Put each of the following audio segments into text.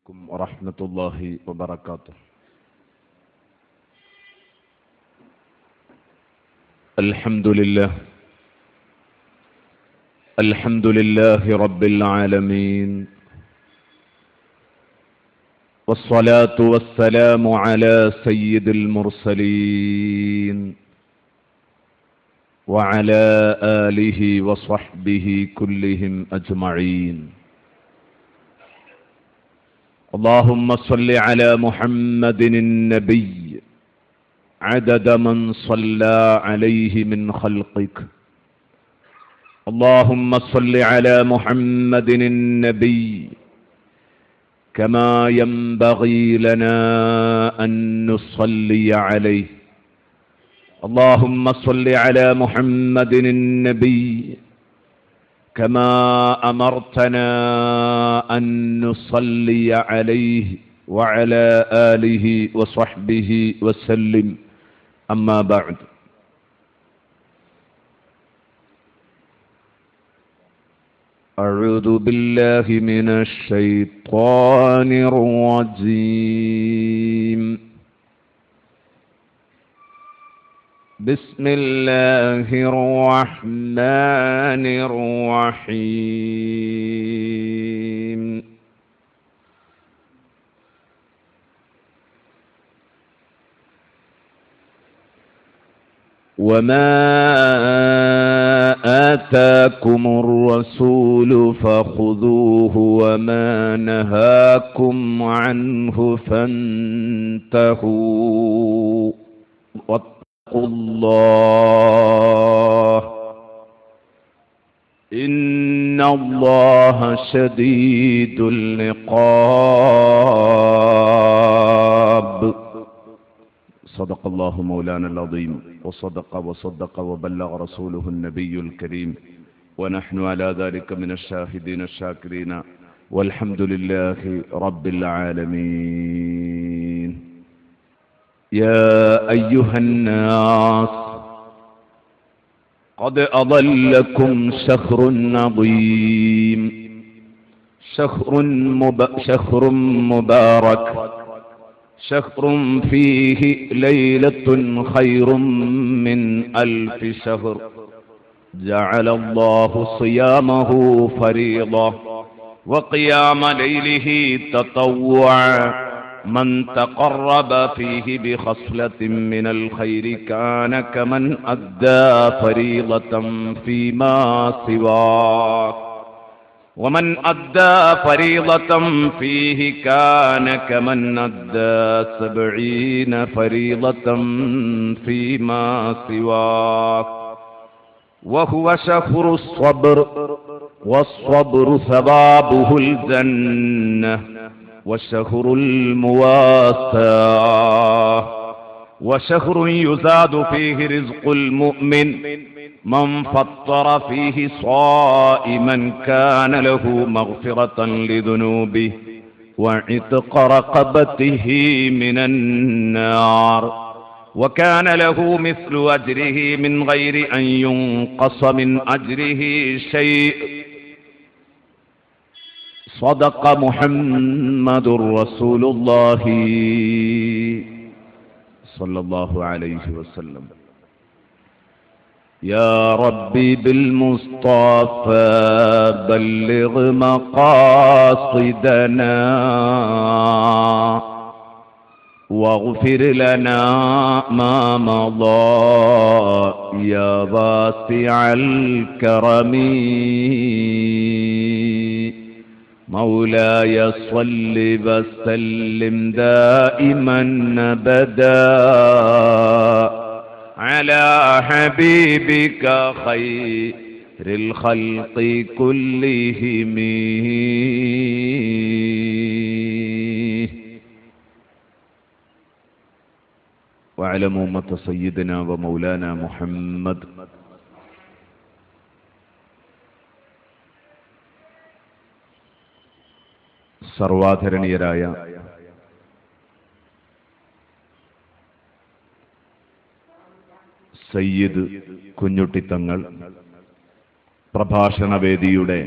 عليكم ورحمة الله وبركاته. الحمد لله رب العالمين، والصلاة والسلام على سيد المرسلين وعلى آله وصحبه كلهم أجمعين. اللهم صل على محمد النبي عدد من صلى عليه من خلقك. اللهم صل على محمد النبي كما ينبغي لنا أن نصلي عليه. اللهم صل على محمد النبي كما أمرتنا أن نصلي عليه وعلى آله وصحبه وسلم. أما بعد، أعوذ بالله من الشيطان الرجيم. بسم الله الرحمن الرحيم. وما آتاكم الرسول فخذوه وما نهاكم عنه فانتهوا واتقوا الله إن الله شديد العقاب. صدق الله مولانا العظيم وصدق وبلغ رسوله النبي الكريم، ونحن على ذلك من الشاهدين الشاكرين، والحمد لله رب العالمين. يا أيها الناس قد أضلكم شهر عظيم، شهر مبارك، شهر فيه ليلة خير من 1000 شهر. جعل الله صيامه فريضة وقيام ليله تطوعا. من تقرب فيه بخصلة من الخير كان كمن أدى فريضة فيما سواه، ومن أدى فريضة فيه كان كمن أدى 70 فريضة فيما سواه. وهو شهر الصبر، والصبر ثوابه الجنة، وشهر المواساة، وشهر يزاد فيه رزق المؤمن. من فطر فيه صائما كان له مغفرة لذنوبه وعتق رقبته من النار، وكان له مثل أجره من غير أن ينقص من أجره شيء. صدق محمد رسول الله صلى الله عليه وسلم. يا ربي بالمصطفى بلغ مقاصدنا واغفر لنا ما مضى يا واسع الكرم. مولاي صل وسلم دائما أبدا على حبيبك خير الخلق كلهم. وعلى أمة سيدنا ومولانا محمد. സർവാധരണീയരായ സയ്യിദ് കുഞ്ഞുട്ടിത്തങ്ങൾ പ്രഭാഷണവേദിയുടെ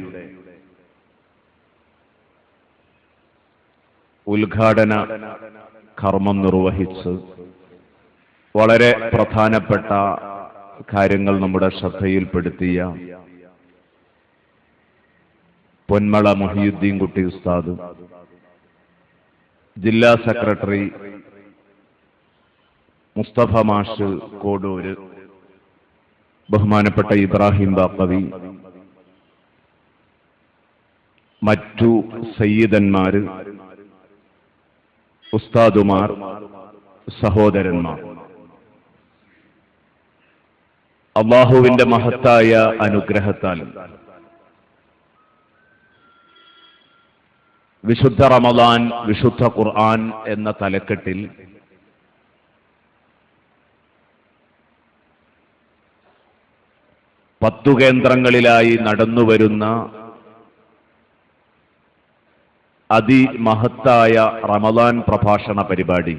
ഉദ്ഘാടന കർമ്മം നിർവഹിച്ച് വളരെ പ്രധാനപ്പെട്ട കാര്യങ്ങൾ നമ്മുടെ ശ്രദ്ധയിൽപ്പെടുത്തിയ പൊന്മള മുഹിയുദ്ദീൻ കുട്ടി ഉസ്താദ്, ജില്ലാ സെക്രട്ടറി മുസ്തഫ മാഷ് കോഡൂര്, ബഹുമാനപ്പെട്ട ഇബ്രാഹിം ബാപ്പവി, മറ്റു സയ്യിദന്മാര്, ഉസ്താദുമാർ, സഹോദരന്മാർ, അല്ലാഹുവിന്റെ മഹത്തായ അനുഗ്രഹത്താൽ വിശുദ്ധ റമദാൻ, വിശുദ്ധ ഖുർആൻ എന്ന തലക്കെട്ടിൽ പത്തു കേന്ദ്രങ്ങളിലായി നടന്നുവരുന്ന അതിമഹത്തായ റമദാൻ പ്രഭാഷണ പരിപാടി,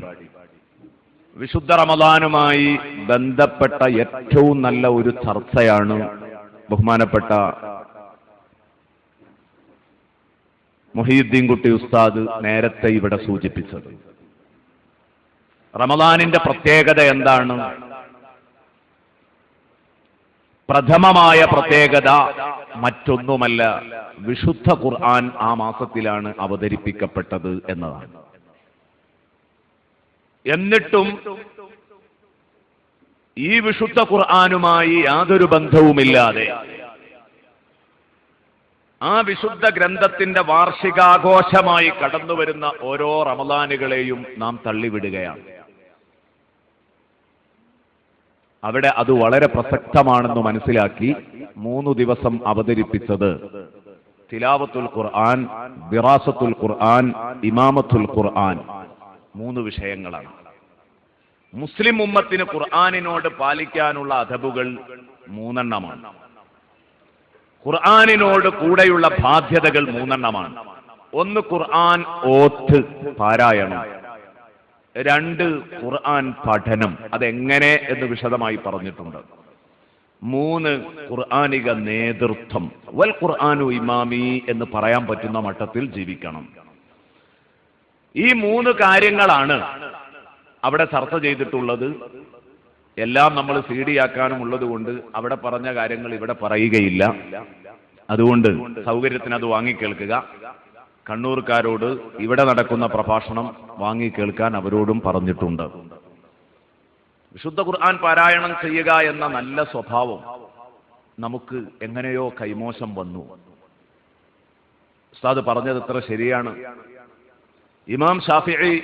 വിശുദ്ധ റമദാനുമായി ബന്ധപ്പെട്ട ഏറ്റവും നല്ല ഒരു ചർച്ചയാണ് ബഹുമാനപ്പെട്ട മുഹിയുദ്ദീൻ കുട്ടി ഉസ്താദ് നേരത്തെ ഇവിടെ സൂചിപ്പിച്ചത്. റമദാനിന്റെ പ്രത്യേകത എന്താണ്? പ്രഥമമായ പ്രത്യേകത മറ്റൊന്നുമല്ല, വിശുദ്ധ ഖുർആൻ ആ മാസത്തിലാണ് അവതരിപ്പിക്കപ്പെട്ടത് എന്നതാണ്. എന്നിട്ടും ഈ വിശുദ്ധ ഖുർആനുമായി യാതൊരു ബന്ധവുമില്ലാതെ ആ വിശുദ്ധ ഗ്രന്ഥത്തിന്റെ വാർഷികാഘോഷമായി കടന്നുവരുന്ന ഓരോ റമദാനുകളെയും നാം തള്ളിവിടുകയാണ്. അവിടെ അത് വളരെ പ്രസക്തമാണെന്ന് മനസ്സിലാക്കി 3 ദിവസം അവതരിപ്പിച്ചത് തിലാവത്തുൽ ഖുർആൻ, ദിറാസത്തുൽ ഖുർആൻ, ഇമാമത്തുൽ ഖുർആൻ, 3 വിഷയങ്ങളാണ്. മുസ്ലിം ഉമ്മത്തിന് ഖുർആനിനോട് പാലിക്കാനുള്ള അദബുകൾ 3 എണ്ണമാണ്. ഖുർആനിനോട് കൂടെയുള്ള ബാധ്യതകൾ 3 എണ്ണമാണ്. 1 ഖുർആൻ ഓത്ത്, പാരായണം. 2 ഖുർആൻ പഠനം, അതെങ്ങനെ എന്ന് വിശദമായി പറഞ്ഞിട്ടുണ്ട്. 3 ഖുർആനിക നേതൃത്വം. വൽ ഖുർആനു ഇമാമി എന്ന് പറയാൻ പറ്റുന്ന മട്ടത്തിൽ ജീവിക്കണം. ഈ 3 കാര്യങ്ങളാണ് അവിടെ ചർച്ച ചെയ്തിട്ടുള്ളത്. എല്ലാം നമ്മൾ CD ആക്കാനും ഉള്ളത് കൊണ്ട് അവിടെ പറഞ്ഞ കാര്യങ്ങൾ ഇവിടെ പറയുകയില്ല. അതുകൊണ്ട് സൗകര്യത്തിന് അത് വാങ്ങിക്കേൾക്കുക. കണ്ണൂർക്കാരോട് ഇവിടെ നടക്കുന്ന പ്രഭാഷണം വാങ്ങിക്കേൾക്കാൻ അവരോടും പറഞ്ഞിട്ടുണ്ട്. വിശുദ്ധ ഖുർആൻ പാരായണം ചെയ്യുക എന്ന നല്ല സ്വഭാവം നമുക്ക് എങ്ങനെയോ കൈമോശം വന്നു. ഉസ്താദ് പറഞ്ഞത് എത്ര ശരിയാണ്. ഇമാം ഷാഫിഈ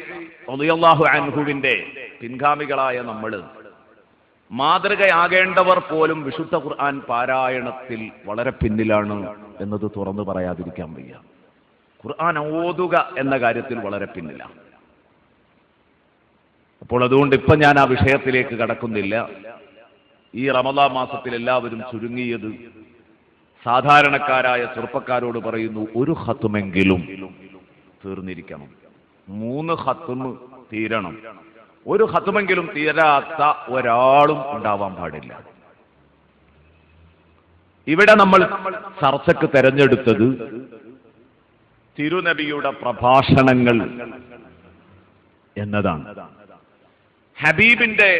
റളിയല്ലാഹു അൻഹുവിന്റെ പിൻഗാമികളായ നമ്മൾ, മാതൃകയാകേണ്ടവർ പോലും വിശുദ്ധ ഖുർആൻ പാരായണത്തിൽ വളരെ പിന്നിലാണ് എന്നത് തുറന്നു പറയാതിരിക്കാൻ വയ്യ. ഖുർആൻ ഓതുക എന്ന കാര്യത്തിൽ വളരെ പിന്നിലാണ്. അപ്പോൾ അതുകൊണ്ട് ഇപ്പം ഞാൻ ആ വിഷയത്തിലേക്ക് കടക്കുന്നില്ല. ഈ റമദാൻ മാസത്തിൽ എല്ലാവരും ചുരുങ്ങിയത് സാധാരണക്കാരായ ചെറുപ്പക്കാരോട് പറയുന്നു, 1 ഖത്മെങ്കിലും തീർന്നിരിക്കണം. 3 ഖത്മ് തീരണം. 1 ഖത്മെങ്കിലും തീരാത്ത ഒരാളും ഉണ്ടാവാൻ പാടില്ല. ഇവിടെ നമ്മൾ ചർച്ചയ്ക്ക് തെരഞ്ഞെടുത്തത് തിരുനബിയുടെ പ്രഭാഷണങ്ങൾ എന്നതാണ്. ഹബീബിന്റെ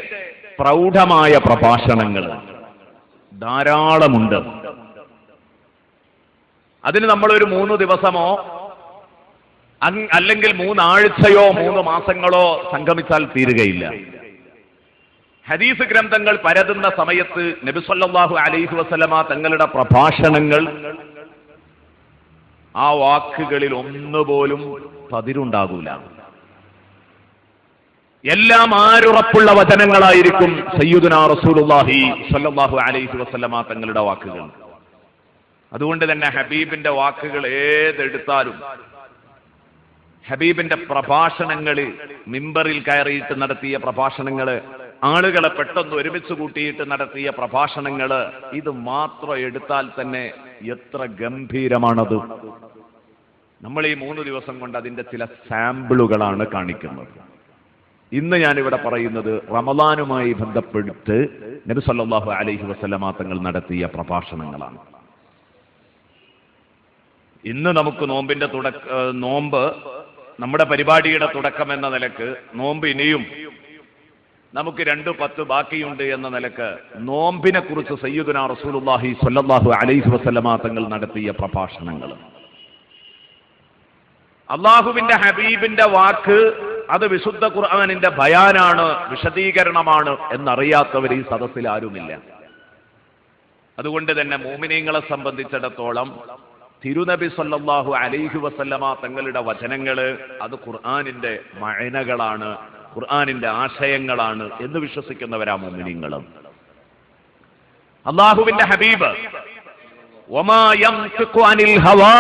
പ്രൗഢമായ പ്രഭാഷണങ്ങൾ ധാരാളമുണ്ട്. അതിന് നമ്മളൊരു 3 ദിവസമോ അല്ലെങ്കിൽ 3 ആഴ്ചയോ 3 മാസങ്ങളോ സംഗമിച്ചാൽ തീരുകയില്ല. ഹദീസ് ഗ്രന്ഥങ്ങൾ പരതുന്ന സമയത്ത് നബി സല്ലല്ലാഹു അലൈഹി വസല്ലമ തങ്ങളുടെ പ്രഭാഷണങ്ങൾ, ആ വാക്കുകളിൽ ഒന്നുപോലും പതിരുണ്ടാകൂല. എല്ലാം ആരുറപ്പുള്ള വചനങ്ങളായിരിക്കും സയ്യിദുനാ റസൂലുള്ളാഹി സ്വല്ലല്ലാഹു അലൈഹി വസല്ലമ തങ്ങളുടെ വാക്കുകൾ. അതുകൊണ്ട് തന്നെ ഹബീബിന്റെ വാക്കുകൾ ഏതെടുത്താലും, ഹബീബിന്റെ പ്രഭാഷണങ്ങള്, മിമ്പറിൽ കയറിയിട്ട് നടത്തിയ പ്രഭാഷണങ്ങള്, ആളുകളെ പെട്ടെന്ന് ഒരുമിച്ച് കൂട്ടിയിട്ട് നടത്തിയ പ്രഭാഷണങ്ങള്, ഇത് മാത്രം എടുത്താൽ തന്നെ എത്ര ഗംഭീരമാണത്. നമ്മൾ ഈ 3 ദിവസം കൊണ്ട് അതിന്റെ ചില സാമ്പിളുകളാണ് കാണിക്കുന്നത്. ഇന്ന് ഞാനിവിടെ പറയുന്നത് റമദാനുമായി ബന്ധപ്പെട്ട് നബി സല്ലല്ലാഹു അലൈഹി വസല്ലമ തങ്ങൾ നടത്തിയ പ്രഭാഷണങ്ങളാണ്. ഇന്ന് നമുക്ക് നോമ്പ് നമ്മുടെ പരിപാടിയുടെ തുടക്കം എന്ന നിലക്ക് നോമ്പ് ഇനിയും നമുക്ക് 2-10 ബാക്കിയുണ്ട് എന്ന നിലക്ക് നോമ്പിനെ കുറിച്ച് സയ്യിദുനാ റസൂലുള്ളാഹി സ്വല്ലല്ലാഹു അലൈഹി വസല്ലമ തങ്ങൾ നടത്തിയ പ്രഭാഷണങ്ങൾ, അള്ളാഹുവിന്റെ ഹബീബിന്റെ വാക്ക് അത് വിശുദ്ധ ഖുർആനിന്റെ ബയാനാണ്, വിശദീകരണമാണ് എന്നറിയാത്തവർ ഈ സദസ്സിൽ ആരുമില്ല. അതുകൊണ്ട് തന്നെ മുഅ്മിനീങ്ങളെ സംബന്ധിച്ചിടത്തോളം തിരുനബി സല്ലല്ലാഹു അലൈഹി വസല്ലമ തങ്ങളുടെ വചനങ്ങള് അത് ഖുർആനിന്റെ മഅനകളാണ്, ഖുർആനിന്റെ ആശയങ്ങളാണ് എന്ന് വിശ്വസിക്കുന്നവരാ മുഅ്മിനീങ്ങളും. അല്ലാഹുവിന്റെ ഹബീബ് വമാ യംതിഖു അനിൽ ഹവാ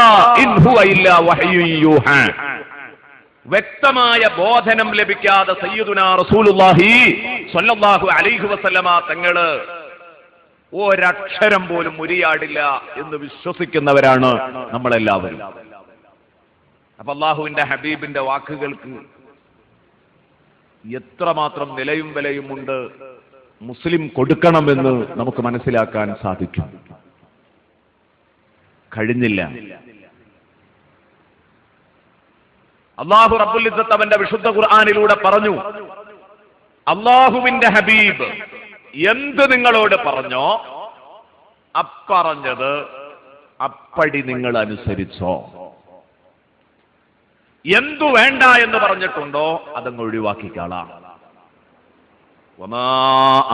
ഇൻ ഹുവ ഇല്ലാ വഹ്യുൻ യൂഹാ, വ്യക്തമായ ബോധനം ലഭിക്കാതെ സയ്യിദുനാ റസൂലുള്ളാഹി സ്വല്ലല്ലാഹു അലൈഹി വസല്ലമ തങ്ങള് ഒരക്ഷരം പോലും ഉരിയാടില്ല എന്ന് വിശ്വസിക്കുന്നവരാണ് നമ്മളെല്ലാവരും. അപ്പൊ അല്ലാഹുവിന്റെ ഹബീബിന്റെ വാക്കുകൾക്ക് എത്രമാത്രം നിലയും വിലയുമുണ്ട് മുസ്ലിം കൊടുക്കണമെന്ന് നമുക്ക് മനസ്സിലാക്കാൻ സാധിക്കും. കഴിഞ്ഞില്ല. അല്ലാഹു റബ്ബുൽ ഇസ്സത്ത് അവന്റെ വിശുദ്ധ ഖുർആനിലൂടെ പറഞ്ഞു, അല്ലാഹുവിന്റെ ഹബീബ് എന്ത് നിങ്ങളോട് പറഞ്ഞോ അപ്പറഞ്ഞത് അപ്പടി നിങ്ങൾ അനുസരിച്ചോ, എന്തു വേണ്ട എന്ന് പറഞ്ഞിട്ടുണ്ടോ അതങ്ങ് ഒഴിവാക്കിക്കാളാം. വമാ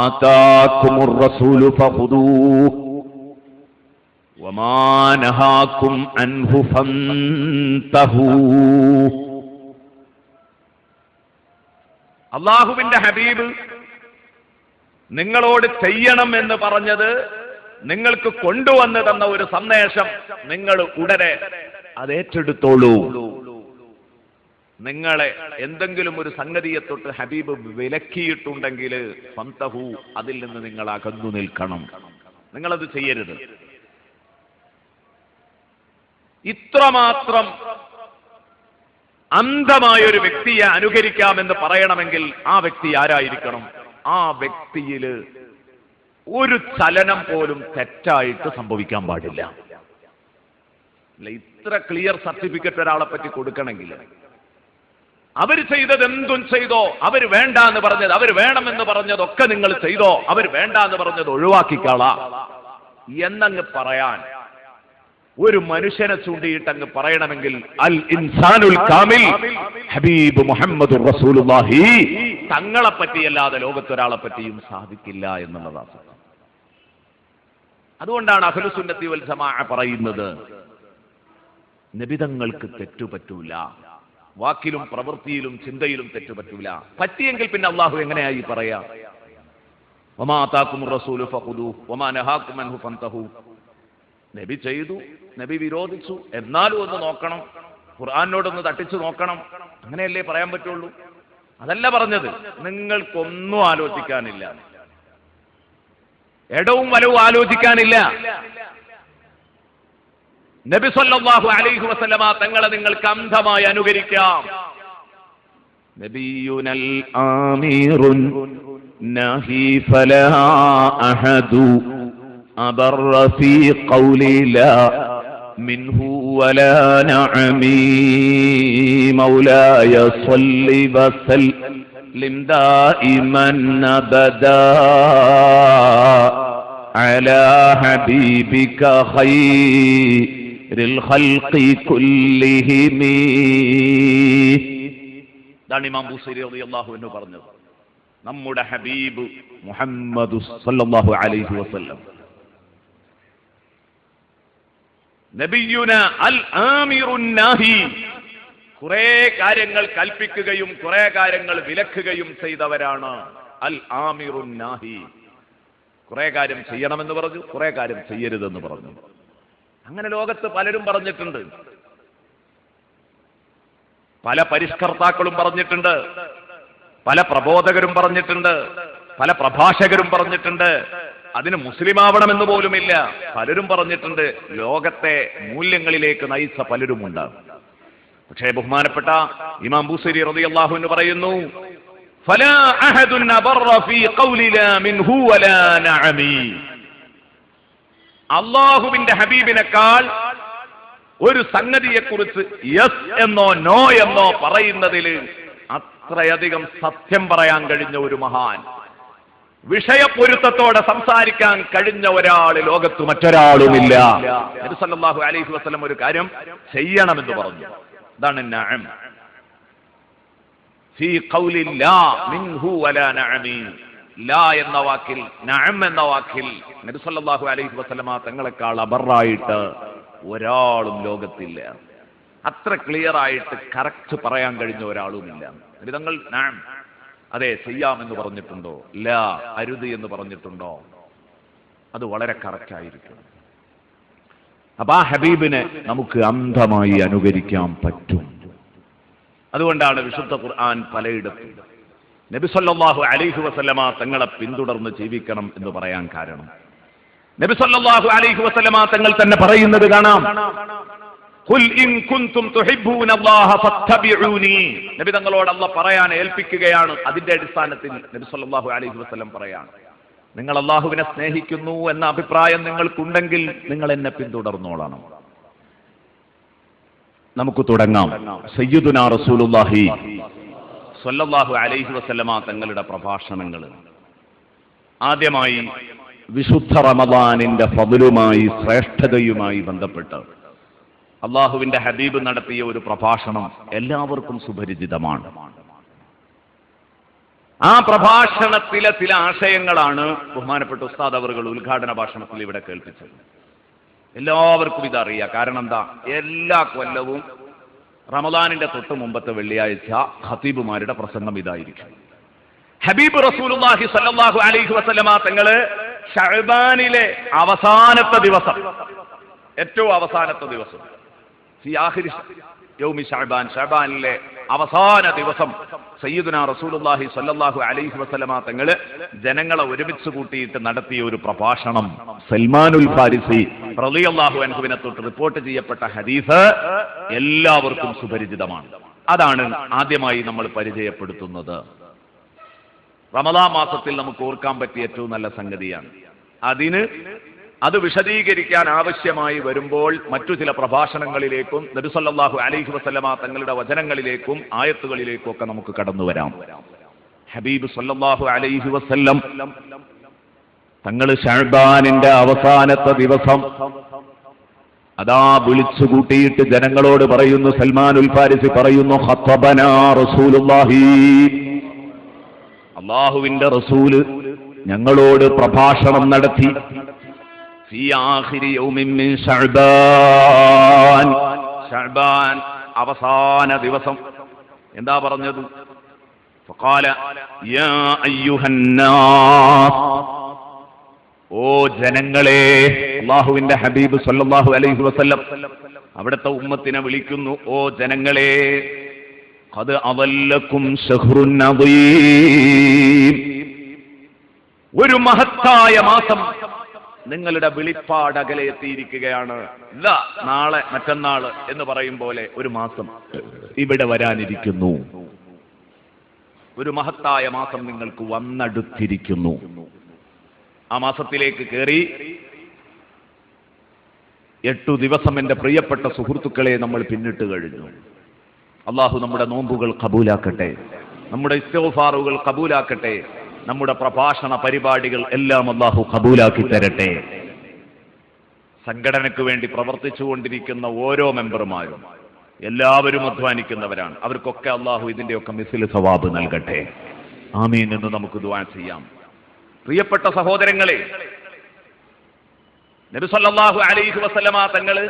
ആതാകുമുർ റസൂലു ഫഖുദൂഹു വമാ നഹാകും അൻഹു ഫന്തഹൂ. അല്ലാഹുവിന്റെ ഹബീബ് നിങ്ങളോട് ചെയ്യണം എന്ന് പറഞ്ഞത്, നിങ്ങൾക്ക് കൊണ്ടുവന്നു തന്ന ഒരു സന്ദേശം നിങ്ങൾ ഉടനെ അത് ഏറ്റെടുത്തോളൂ. നിങ്ങളെ എന്തെങ്കിലും ഒരു സംഗതിയെ തൊട്ട് ഹബീബ് വിലക്കിയിട്ടുണ്ടെങ്കിൽ ഫന്തഹു, അതിൽ നിന്ന് നിങ്ങൾ അകന്നു നിൽക്കണം, നിങ്ങളത് ചെയ്യരുത്. ഇത്രമാത്രം അന്ധമായൊരു വ്യക്തിയെ അനുകരിക്കാമെന്ന് പറയണമെങ്കിൽ ആ വ്യക്തി ആരായിരിക്കണം? ആ വ്യക്തിയില് ഒരു ചലനം പോലും തെറ്റായിട്ട് സംഭവിക്കാൻ പാടില്ല. ഇത്ര ക്ലിയർ സർട്ടിഫിക്കറ്റ് ഒരാളെ പറ്റി കൊടുക്കണമെങ്കിൽ അവർ ചെയ്തത് എന്തും ചെയ്തോ, അവർ വേണ്ട എന്ന് പറഞ്ഞത്, അവർ വേണമെന്ന് പറഞ്ഞതൊക്കെ നിങ്ങൾ ചെയ്തോ, അവർ വേണ്ട എന്ന് പറഞ്ഞത് ഒഴിവാക്കിക്കാളാ എന്നങ്ങ് പറയാൻ ഒരു മനുഷ്യനെ ചൂണ്ടിയിട്ടങ്ങ് പറയണമെങ്കിൽ അൽ ഇൻസാനുൽ കാമിൽ ഹബീബ് മുഹമ്മദുർ റസൂലുള്ളാഹി തങ്ങളെ പറ്റിയല്ലാതെ ലോകത്തൊരാളെ പറ്റിയും സാധിക്കില്ല എന്നുള്ളതാണ്. അതുകൊണ്ടാണ് അഹ്ലുസുന്നത്തി വൽ ജമാഅ പറയുന്നത് നബിതങ്ങൾക്ക് തെറ്റുപറ്റൂല, വാക്കിലും പ്രവൃത്തിയിലും ചിന്തയിലും തെറ്റുപറ്റൂല. പറ്റിയെങ്കിൽ പിന്നെ അള്ളാഹു എങ്ങനെയായി പറയാ? വമാ ആതാകുമുർ റസൂലു ഫഖുദൂഹു വമാ നഹാകും അൻഹു ഫന്തഹൂ. നബി ചെയ്തു, നബി വിരോധിച്ചു, എന്നാലും ഒന്ന് നോക്കണം, ഖുർആനോടൊന്ന് തട്ടിച്ചു നോക്കണം, അങ്ങനെയല്ലേ പറയാൻ പറ്റുള്ളൂ. അതല്ല പറഞ്ഞത്. നിങ്ങൾക്കൊന്നും ആലോചിക്കാനില്ല, ഇടവും വലവും ആലോചിക്കാനില്ല. നബി സല്ലല്ലാഹു അലൈഹി വസല്ലമ തങ്ങളെ നിങ്ങൾക്ക് അന്ധമായി അനുകരിക്കാം. നബിയുനൽ ആമീറുൻ നഹി ഫലാ അഹദു അബറ ഫീ ഖൗലി ലാ മിൻഹു വലാ നഅമീ മൗലായ സ്വല്ലി വസല്ലിം ദായിമൻ അബദാ അലാ ഹബീബിക ഖൈറിൽ ഖൽഖി കുല്ലിഹിം. ഇതാണ് ഇമാം ബൂസൈരി റളിയല്ലാഹു അൻഹു പറഞ്ഞത്. നമ്മുടെ ഹബീബ് മുഹമ്മദ് സല്ലല്ലാഹു അലൈഹി വസല്ലം നബിയുന അൽ ആമിറുൻ നാഹി, കുറെ കാര്യങ്ങൾ കൽപ്പിക്കുകയും കുറെ കാര്യങ്ങൾ വിലക്കുകയും ചെയ്തവരാണ്. അൽ ആമിറുൻ നാഹി, കുറെ കാര്യം ചെയ്യണമെന്ന് പറഞ്ഞു, കുറെ കാര്യം ചെയ്യരുതെന്ന് പറഞ്ഞു. അങ്ങനെ ലോകത്ത് പലരും പറഞ്ഞിട്ടുണ്ട്, പല പരിഷ്കർത്താക്കളും പറഞ്ഞിട്ടുണ്ട്, പല പ്രബോധകരും പറഞ്ഞിട്ടുണ്ട്, പല പ്രഭാഷകരും പറഞ്ഞിട്ടുണ്ട്. അതിന് മുസ്ലിമാവണമെന്ന് പോലുമില്ല, പലരും പറഞ്ഞിട്ടുണ്ട്. ലോകത്തെ മൂല്യങ്ങളിലേക്ക് നയിച്ച പലരുമുണ്ട്. പക്ഷേ ബഹുമാനപ്പെട്ട ഇമാം ബൂസൈരി റളിയല്ലാഹു അൻഹു പറയുന്നു, ഫലാ അഹദുൻ അബറ ഫീ ഖൗലി ലാ മിൻഹു വലാ നഅമി. അല്ലാഹുവിന്റെ ഹബീബിനേക്കാൾ ഒരു സംഗതിയെക്കുറിച്ച് യെസ് എന്നോ നോ എന്നോ പറയുന്നതിൽ അത്രയധികം സത്യം പറയാൻ കഴിഞ്ഞ ഒരു മഹാൻ, വിഷയപ്പൊരുത്തത്തോടെ സംസാരിക്കാൻ കഴിഞ്ഞ ഒരാൾ ലോകത്ത് മറ്റൊരാളുമില്ല. നബി സല്ലല്ലാഹു അലൈഹി വസല്ലം ഒരു കാര്യം ചെയ്യണമെന്ന് പറഞ്ഞു. അതാണ് നഅം ഫീ ഖൗലി ലാ മിൻഹു വലാ നഅമി. ലാ എന്ന വാക്കിൽ, നഅം എന്ന വാക്കിൽ നബി സല്ലല്ലാഹു അലൈഹി വസല്ലമ തങ്ങളെക്കാൾ അബറായിട്ട് ഒരാളും ലോകത്തില്ല. അത്ര ക്ലിയർ ആയിട്ട് കറക്റ്റ് പറയാൻ കഴിഞ്ഞ ഒരാളുമില്ല. തങ്ങൾ നഅം, അതെ ചെയ്യാമെന്ന് പറഞ്ഞിട്ടുണ്ടോ, ലാ അരുത് എന്ന് പറഞ്ഞിട്ടുണ്ടോ, അത് വളരെ കറക്റ്റ് ആയിരിക്കും. അപ്പൊ ആ ഹബീബിനെ നമുക്ക് അന്ധമായി അനുകരിക്കാൻ പറ്റും. അതുകൊണ്ടാണ് വിശുദ്ധ ഖുർആൻ പലയിടത്തും നബി സല്ലല്ലാഹു അലൈഹി വസല്ലമ തങ്ങളെ പിന്തുടർന്ന് ജീവിക്കണം എന്ന് പറയാൻ കാരണം. നബി സല്ലല്ലാഹു അലൈഹി വസല്ലമ തങ്ങൾ തന്നെ പറയുന്നത് കാണാം, ഖുൽ ഇൻ കുൻതും തുഹിബ്ബൂനല്ലാഹ ഫത്തബിഊനി. നബി തങ്ങളോട് അല്ലാഹ് പറയാൻ ഏൽപ്പിക്കുകയാണ്. അതിന്റെ അടിസ്ഥാനത്തിൽ നബി സല്ലല്ലാഹു അലൈഹി വസല്ലം പറയാണ്, നിങ്ങൾ അല്ലാഹുവിനെ സ്നേഹിക്കുന്നു എന്ന അഭിപ്രായം നിങ്ങൾക്കുണ്ടെങ്കിൽ നിങ്ങൾ എന്നെ പിന്തുടർന്നോളണം. നമുക്ക് തുടങ്ങാം. സയ്യിദുനാ റസൂലുള്ളാഹി സ്വല്ലല്ലാഹു അലൈഹി വസല്ലമ തങ്ങളുടെ പ്രഭാഷണങ്ങൾ. ആദ്യമായി വിശുദ്ധ റമദാനിന്റെ ഫദ്ലുമായി, ശ്രേഷ്ഠതയുമായി ബന്ധപ്പെട്ട് അള്ളാഹുവിന്റെ ഹബീബ് നടത്തിയ ഒരു പ്രഭാഷണം എല്ലാവർക്കും സുപരിചിതമാണ്. ആ പ്രഭാഷണത്തിലെ ചില ആശയങ്ങളാണ് ബഹുമാനപ്പെട്ട ഉസ്താദ് അവറുകൾ ഉദ്ഘാടന ഭാഷണത്തിൽ ഇവിടെ കേൾപ്പിച്ചത്. എല്ലാവർക്കും ഇതറിയാം. കാരണം എന്താ, എല്ലാ കൊല്ലവും റമദാനിന്റെ തൊട്ട് മുമ്പത്തെ വെള്ളിയാഴ്ച ഖതീബുമാരുടെ പ്രസംഗം ഇതായിരിക്കും. ഹബീബ് റസൂലുള്ളാഹി സ്വല്ലല്ലാഹു അലൈഹി വസല്ലമ തങ്ങള് ശഅബാനിലെ അവസാനത്തെ ദിവസം, ഏറ്റവും അവസാനത്തെ ദിവസം, ഫി ആഖിരി യൗമി ശഅബാൻ, ശഅബാനിലെ അവസാന ദിവസം സയ്യിദുനാ റസൂലുള്ളാഹി സ്വല്ലല്ലാഹു അലൈഹി വസല്ലമ തങ്ങള് ജനങ്ങളെ ഒരുമിച്ച് കൂട്ടിയിട്ട് നടത്തിയ ഒരു പ്രഭാഷണം സൽമാനുൽ ഫാരിസി റളിയല്ലാഹു അൻഹുവിനെ തൊട്ട് റിപ്പോർട്ട് ചെയ്യപ്പെട്ട ഹദീസ് എല്ലാവർക്കും സുപരിചിതമാണ്. അതാണ് ആദ്യമായി നമ്മൾ പരിചയപ്പെടുത്തുന്നത്. റമദാൻ മാസത്തിൽ നമുക്ക് ഓർക്കാൻ പറ്റിയ ഏറ്റവും നല്ല സംഗതിയാണ്. അത് വിശദീകരിക്കാൻ ആവശ്യമായി വരുമ്പോൾ മറ്റു ചില പ്രഭാഷണങ്ങളിലേക്കും നബി സല്ലല്ലാഹു അലൈഹി വസല്ലമ തങ്ങളുടെ വചനങ്ങളിലേക്കും ആയത്തുകളിലേക്കും ഒക്കെ നമുക്ക് കടന്നു വരാം. ഹബീബ് സല്ലല്ലാഹു അലൈഹി വസല്ലം തങ്ങൾ ശഅബാനിന്റെ അവസാനത്തെ ദിവസം അതാ വിളിച്ചു കൂട്ടിയിട്ട് ജനങ്ങളോട് പറയുന്നു, സൽമാനുൽ ഫാരിസി പറയുന്നു, ഖത്തബനാ റസൂലുള്ളാഹി, അല്ലാഹുവിന്റെ റസൂല് ഞങ്ങളോട് പ്രഭാഷണം നടത്തി. ഫീ ആഖിരി യൗമിൻ മിൻ ശഅബാൻ, ശഅബാൻ അവസാന ദിവസം എന്താ പറഞ്ഞത്? ഫഖാല യാ അയ്യുഹന്നാസ്, ഓ ജനങ്ങളെ. അല്ലാഹുവിന്റെ ഹബീബ് സല്ലല്ലാഹു അലൈഹി വസല്ലം അവിടുത്തെ ഉമ്മത്തിനെ വിളിക്കുന്നു, ഓ ജനങ്ങളെ, ഖദ് അദല്ലക്കും ശഹ്റുൻ അദീം, ഒരു മഹത്തായ മാസം നിങ്ങളുടെ വെളിപ്പാട് അകലെ എത്തിയിരിക്കുകയാണ്. നാളെ മറ്റന്നാള് എന്ന് പറയും പോലെ ഒരു മാസം ഇവിടെ വരാനിരിക്കുന്നു. ഒരു മഹത്തായ മാസം നിങ്ങൾക്ക് വന്നടുത്തിരിക്കുന്നു. ആ മാസത്തിലേക്ക് കയറി 8 ദിവസം എന്റെ പ്രിയപ്പെട്ട സുഹൃത്തുക്കളെ നമ്മൾ പിന്നിട്ട് കഴിഞ്ഞു. അള്ളാഹു നമ്മുടെ നോമ്പുകൾ കബൂലാക്കട്ടെ, നമ്മുടെ ഇസ്തിഗ്ഫാറുകൾ കബൂലാക്കട്ടെ, നമ്മുടെ പ്രഭാഷണ പരിപാടികൾ എല്ലാം അള്ളാഹു കബൂലാക്കി തരട്ടെ. സംഘടനയ്ക്ക് വേണ്ടി പ്രവർത്തിച്ചുകൊണ്ടിരിക്കുന്ന ഓരോ മെമ്പർമാരും എല്ലാവരും അധ്വാനിക്കുന്നവരാണ്. അവർക്കൊക്കെ അള്ളാഹു ഇതിന്റെയൊക്കെ മിസ്ൽ സവാബ് നൽകട്ടെ. ആമീൻ എന്ന് നമുക്ക് ദുആ ചെയ്യാം. പ്രിയപ്പെട്ട സഹോദരങ്ങളെ, നബി സല്ലല്ലാഹു അലൈഹി വസല്ലമ തങ്ങള്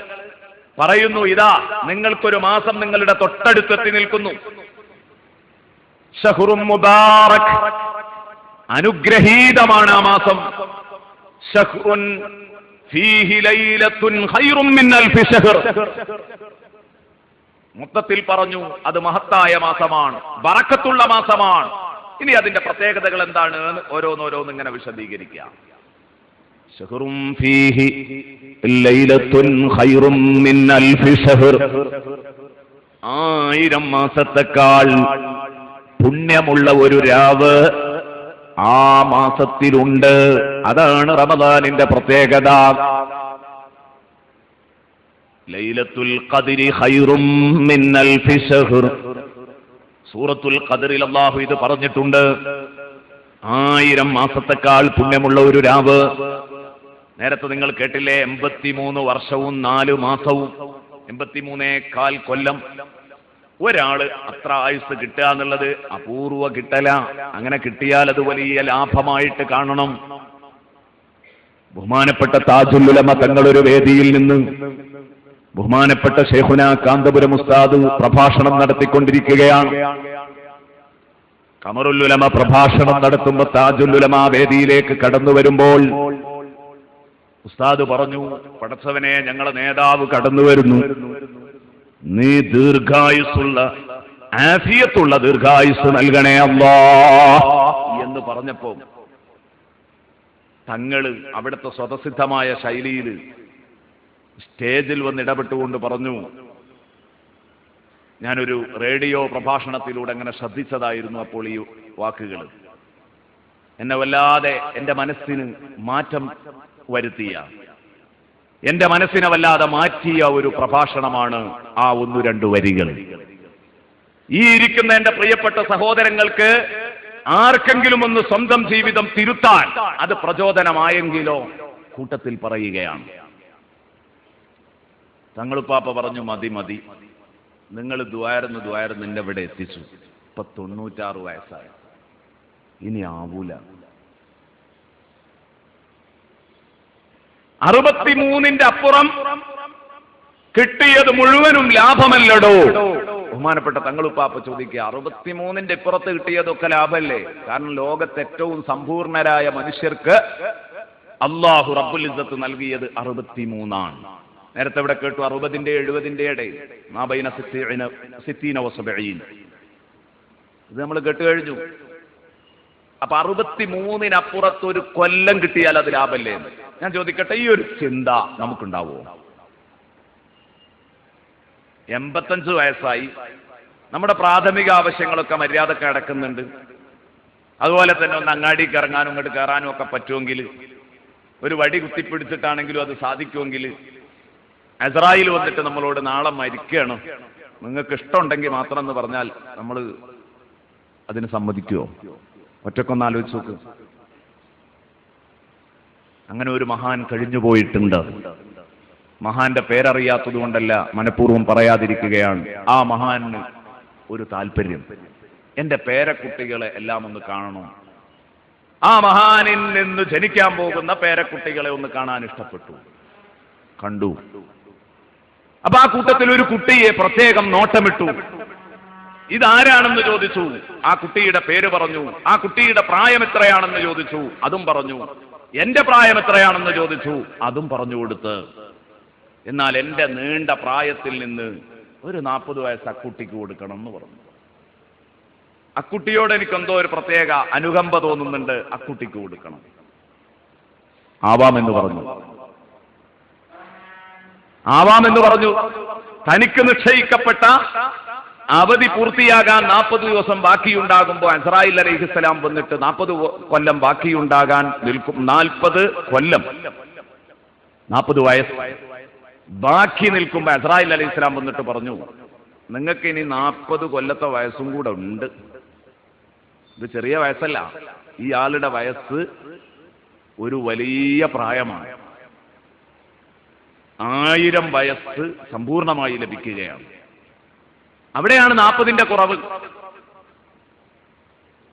പറയുന്നു, ഇതാ നിങ്ങൾക്കൊരു മാസം നിങ്ങളുടെ തൊട്ടടുത്തെത്തി നിൽക്കുന്നു. ശഹ്റും മുബാറക്, അനുഗ്രഹീതമാണ് ആ മാസം. ശഹ്റുൻ ഫീഹി ലൈലത്തുൻ ഖൈറും മിൻ അൽഫി ശഹ്ർ. മൊത്തത്തിൽ പറഞ്ഞു അത് മഹത്തായ മാസമാണ്, ബറക്കത്തുള്ള മാസമാണ്. ഇനി അതിന്റെ പ്രത്യേകതകൾ എന്താണ് എന്ന് ഓരോന്നോരോന്ന് ഇങ്ങനെ വിശദീകരിക്കാം. ശഹ്റുൻ ഫീഹി ലൈലത്തുൻ ഖൈറും മിൻ അൽഫി ശഹ്ർ, 1000 മാസത്തേക്കാൾ പുണ്യമുള്ള ഒരു രാവ് ആ മാസത്തിലുണ്ട്. അതാണ് റമദാനിന്റെ പ്രത്യേകത. ലൈലത്തുൽ ഖദ്രി ഖൈറും മിൻ അൽഫി ശഹ്ർ. സൂറത്തുൽ ഖദ്റിൽ അല്ലാഹു ഇത് പറഞ്ഞിട്ടുണ്ട്. 1000 മാസത്തെക്കാൾ പുണ്യമുള്ള ഒരു രാവ്. നേരത്തെ നിങ്ങൾ കേട്ടില്ലേ, 83 വർഷവും 4 മാസവും, 83 കൊല്ലം. ഒരാള് അത്ര ആയുസ് കിട്ടുക എന്നുള്ളത് അപൂർവ കിട്ടല. അങ്ങനെ കിട്ടിയാൽ അത് വലിയ ലാഭമായിട്ട് കാണണം. ബഹുമാനപ്പെട്ട താജുൽ ഉലമ തങ്ങളൊരു വേദിയിൽ നിന്ന് ബഹുമാനപ്പെട്ട ശൈഖുന കാന്തപുരം ഉസ്താദ് പ്രഭാഷണം നടത്തിക്കൊണ്ടിരിക്കുകയാണ്. ഖമറുൽ ഉലമ പ്രഭാഷണം നടത്തുമ്പോൾ താജുൽ ഉലമ വേദിയിലേക്ക് കടന്നു വരുമ്പോൾ ഉസ്താദ് പറഞ്ഞു, പടച്ചവനെ, ഞങ്ങളെ നേതാവ് കടന്നു വരുന്നു, നീ ദീർഘായുസ്സുള്ള ആഫിയത്തുള്ള ദീർഘായുസ് നൽകണേ അല്ലാഹ് എന്ന് പറഞ്ഞപ്പോ തങ്ങള് അവിടുത്തെ സ്വതസിദ്ധമായ ശൈലിയിൽ സ്റ്റേജിൽ വന്ന് ഇടപെട്ടുകൊണ്ട് പറഞ്ഞു, ഞാനൊരു റേഡിയോ പ്രഭാഷണത്തിലൂടെ അങ്ങനെ ശ്രദ്ധിച്ചതായിരുന്നു അപ്പോൾ ഈ വാക്കുകൾ. എന്നെ വല്ലാതെ എൻ്റെ മനസ്സിന് മാറ്റം വരുത്തിയ, എൻ്റെ മനസ്സിനെ വല്ലാതെ മാറ്റിയ ഒരു പ്രഭാഷണമാണ് ആ 1-2 വരികൾ. ഈ ഇരിക്കുന്ന എൻ്റെ പ്രിയപ്പെട്ട സഹോദരങ്ങൾക്ക് ആർക്കെങ്കിലും ഒന്ന് സ്വന്തം ജീവിതം തിരുത്താൻ അത് പ്രചോദനമായെങ്കിലോ കൂട്ടത്തിൽ പറയുകയാണ്. തങ്ങളുപ്പാപ്പ പറഞ്ഞു, മതി മതി, നിങ്ങൾ ദ്വാരന്ന് എന്നെ ഇവിടെ എത്തിച്ചു. ഇപ്പൊ 96 വയസ്സായ, ഇനി ആവൂല. 63 അപ്പുറം കിട്ടിയത് മുഴുവനും ലാഭമല്ലടോ. ബഹുമാനപ്പെട്ട തങ്ങളുപ്പാപ്പ ചോദിക്കുക, 63 ഇപ്പുറത്ത് കിട്ടിയതൊക്കെ ലാഭമല്ലേ? കാരണം ലോകത്ത് ഏറ്റവും സമ്പൂർണരായ മനുഷ്യർക്ക് അല്ലാഹു റബ്ബുൽ ഇസ്സത്ത് നൽകിയത് 63 നേരത്തെ ഇവിടെ കേട്ടു, 60 70 ഇടയിൽ, മാ ബൈന 60 വ 70. ഇത് നമ്മൾ കേട്ട് കഴിഞ്ഞു. അപ്പൊ 63 അപ്പുറത്ത് ഒരു കൊല്ലം കിട്ടിയാൽ അത് ലാഭമല്ലേ? ഞാൻ ചോദിക്കട്ടെ, ഈ ഒരു ചിന്ത നമുക്കുണ്ടാവുമോ? 85 വയസ്സായി, നമ്മുടെ പ്രാഥമിക ആവശ്യങ്ങളൊക്കെ മര്യാദക്ക് അടക്കുന്നുണ്ട്. അതുപോലെ തന്നെ ഒന്ന് അങ്ങാടിക്ക് ഇറങ്ങാനും ഇങ്ങോട്ട് കയറാനും ഒക്കെ പറ്റുമെങ്കിൽ, ഒരു വടി കുത്തിപ്പിടിച്ചിട്ടാണെങ്കിലും അത് സാധിക്കുമെങ്കിൽ, അസ്രായിൽ വന്നിട്ട് നമ്മളോട് നാളെ മരിക്കുകയാണ്, നിങ്ങൾക്ക് ഇഷ്ടമുണ്ടെങ്കിൽ മാത്രം എന്ന് പറഞ്ഞാൽ നമ്മൾ അതിന് സമ്മതിക്കുമോ? ഒറ്റക്കൊന്ന് ആലോചിച്ച് നോക്ക്. അങ്ങനെ ഒരു മഹാൻ കഴിഞ്ഞു പോയിട്ടുണ്ട്. മഹാന്റെ പേരറിയാത്തത് കൊണ്ടല്ല, മനഃപൂർവ്വം പറയാതിരിക്കുകയാണ്. ആ മഹാന് ഒരു താല്പര്യം, എന്റെ പേരക്കുട്ടികളെ എല്ലാം ഒന്ന് കാണണം. ആ മഹാനിൽ നിന്ന് ജനിക്കാൻ പോകുന്ന പേരക്കുട്ടികളെ ഒന്ന് കാണാൻ ഇഷ്ടപ്പെട്ടു, കണ്ടു. അപ്പൊ ആ കൂട്ടത്തിൽ ഒരു കുട്ടിയെ പ്രത്യേകം നോട്ടമിട്ടു. ഇതാരാണെന്ന് ചോദിച്ചു, ആ കുട്ടിയുടെ പേര് പറഞ്ഞു. ആ കുട്ടിയുടെ പ്രായം എത്രയാണെന്ന് ചോദിച്ചു, അതും പറഞ്ഞു. എന്റെ പ്രായം എത്രയാണെന്ന് ചോദിച്ചു, അതും പറഞ്ഞു കൊടുത്ത്. എന്നാൽ എന്റെ നീണ്ട പ്രായത്തിൽ നിന്ന് ഒരു 40 വയസ്സ് അക്കുട്ടിക്ക് കൊടുക്കണം എന്ന് പറഞ്ഞു. അക്കുട്ടിയോട് എനിക്കെന്തോ ഒരു പ്രത്യേക അനുകമ്പ തോന്നുന്നുണ്ട്, അക്കുട്ടിക്ക് കൊടുക്കണം. ആവാമെന്ന് പറഞ്ഞു. തനിക്ക് നിശ്ചയിക്കപ്പെട്ട അവധി പൂർത്തിയാകാൻ 40 ദിവസം ബാക്കിയുണ്ടാകുമ്പോൾ അസ്രായിൽ അലൈഹിസ്സലാം വന്നിട്ട് 40 കൊല്ലം ബാക്കിയുണ്ടാകാൻ നിൽക്കും. 40 കൊല്ലം, 40 വയസ്സ് ബാക്കി നിൽക്കുമ്പോൾ അസ്രായിൽ അലൈഹിസ്സലാം വന്നിട്ട് പറഞ്ഞു, നിങ്ങൾക്ക് ഇനി 40 കൊല്ലത്തെ വയസ്സും കൂടെ ഉണ്ട്. ഇത് ചെറിയ വയസ്സല്ല, ഈ ആളുടെ വയസ്സ് ഒരു വലിയ പ്രായമാണ്. 1000 വയസ്സ് സമ്പൂർണമായി ലഭിക്കുകയാണ്. അവിടെയാണ് 40ന്റെ കുറവ്.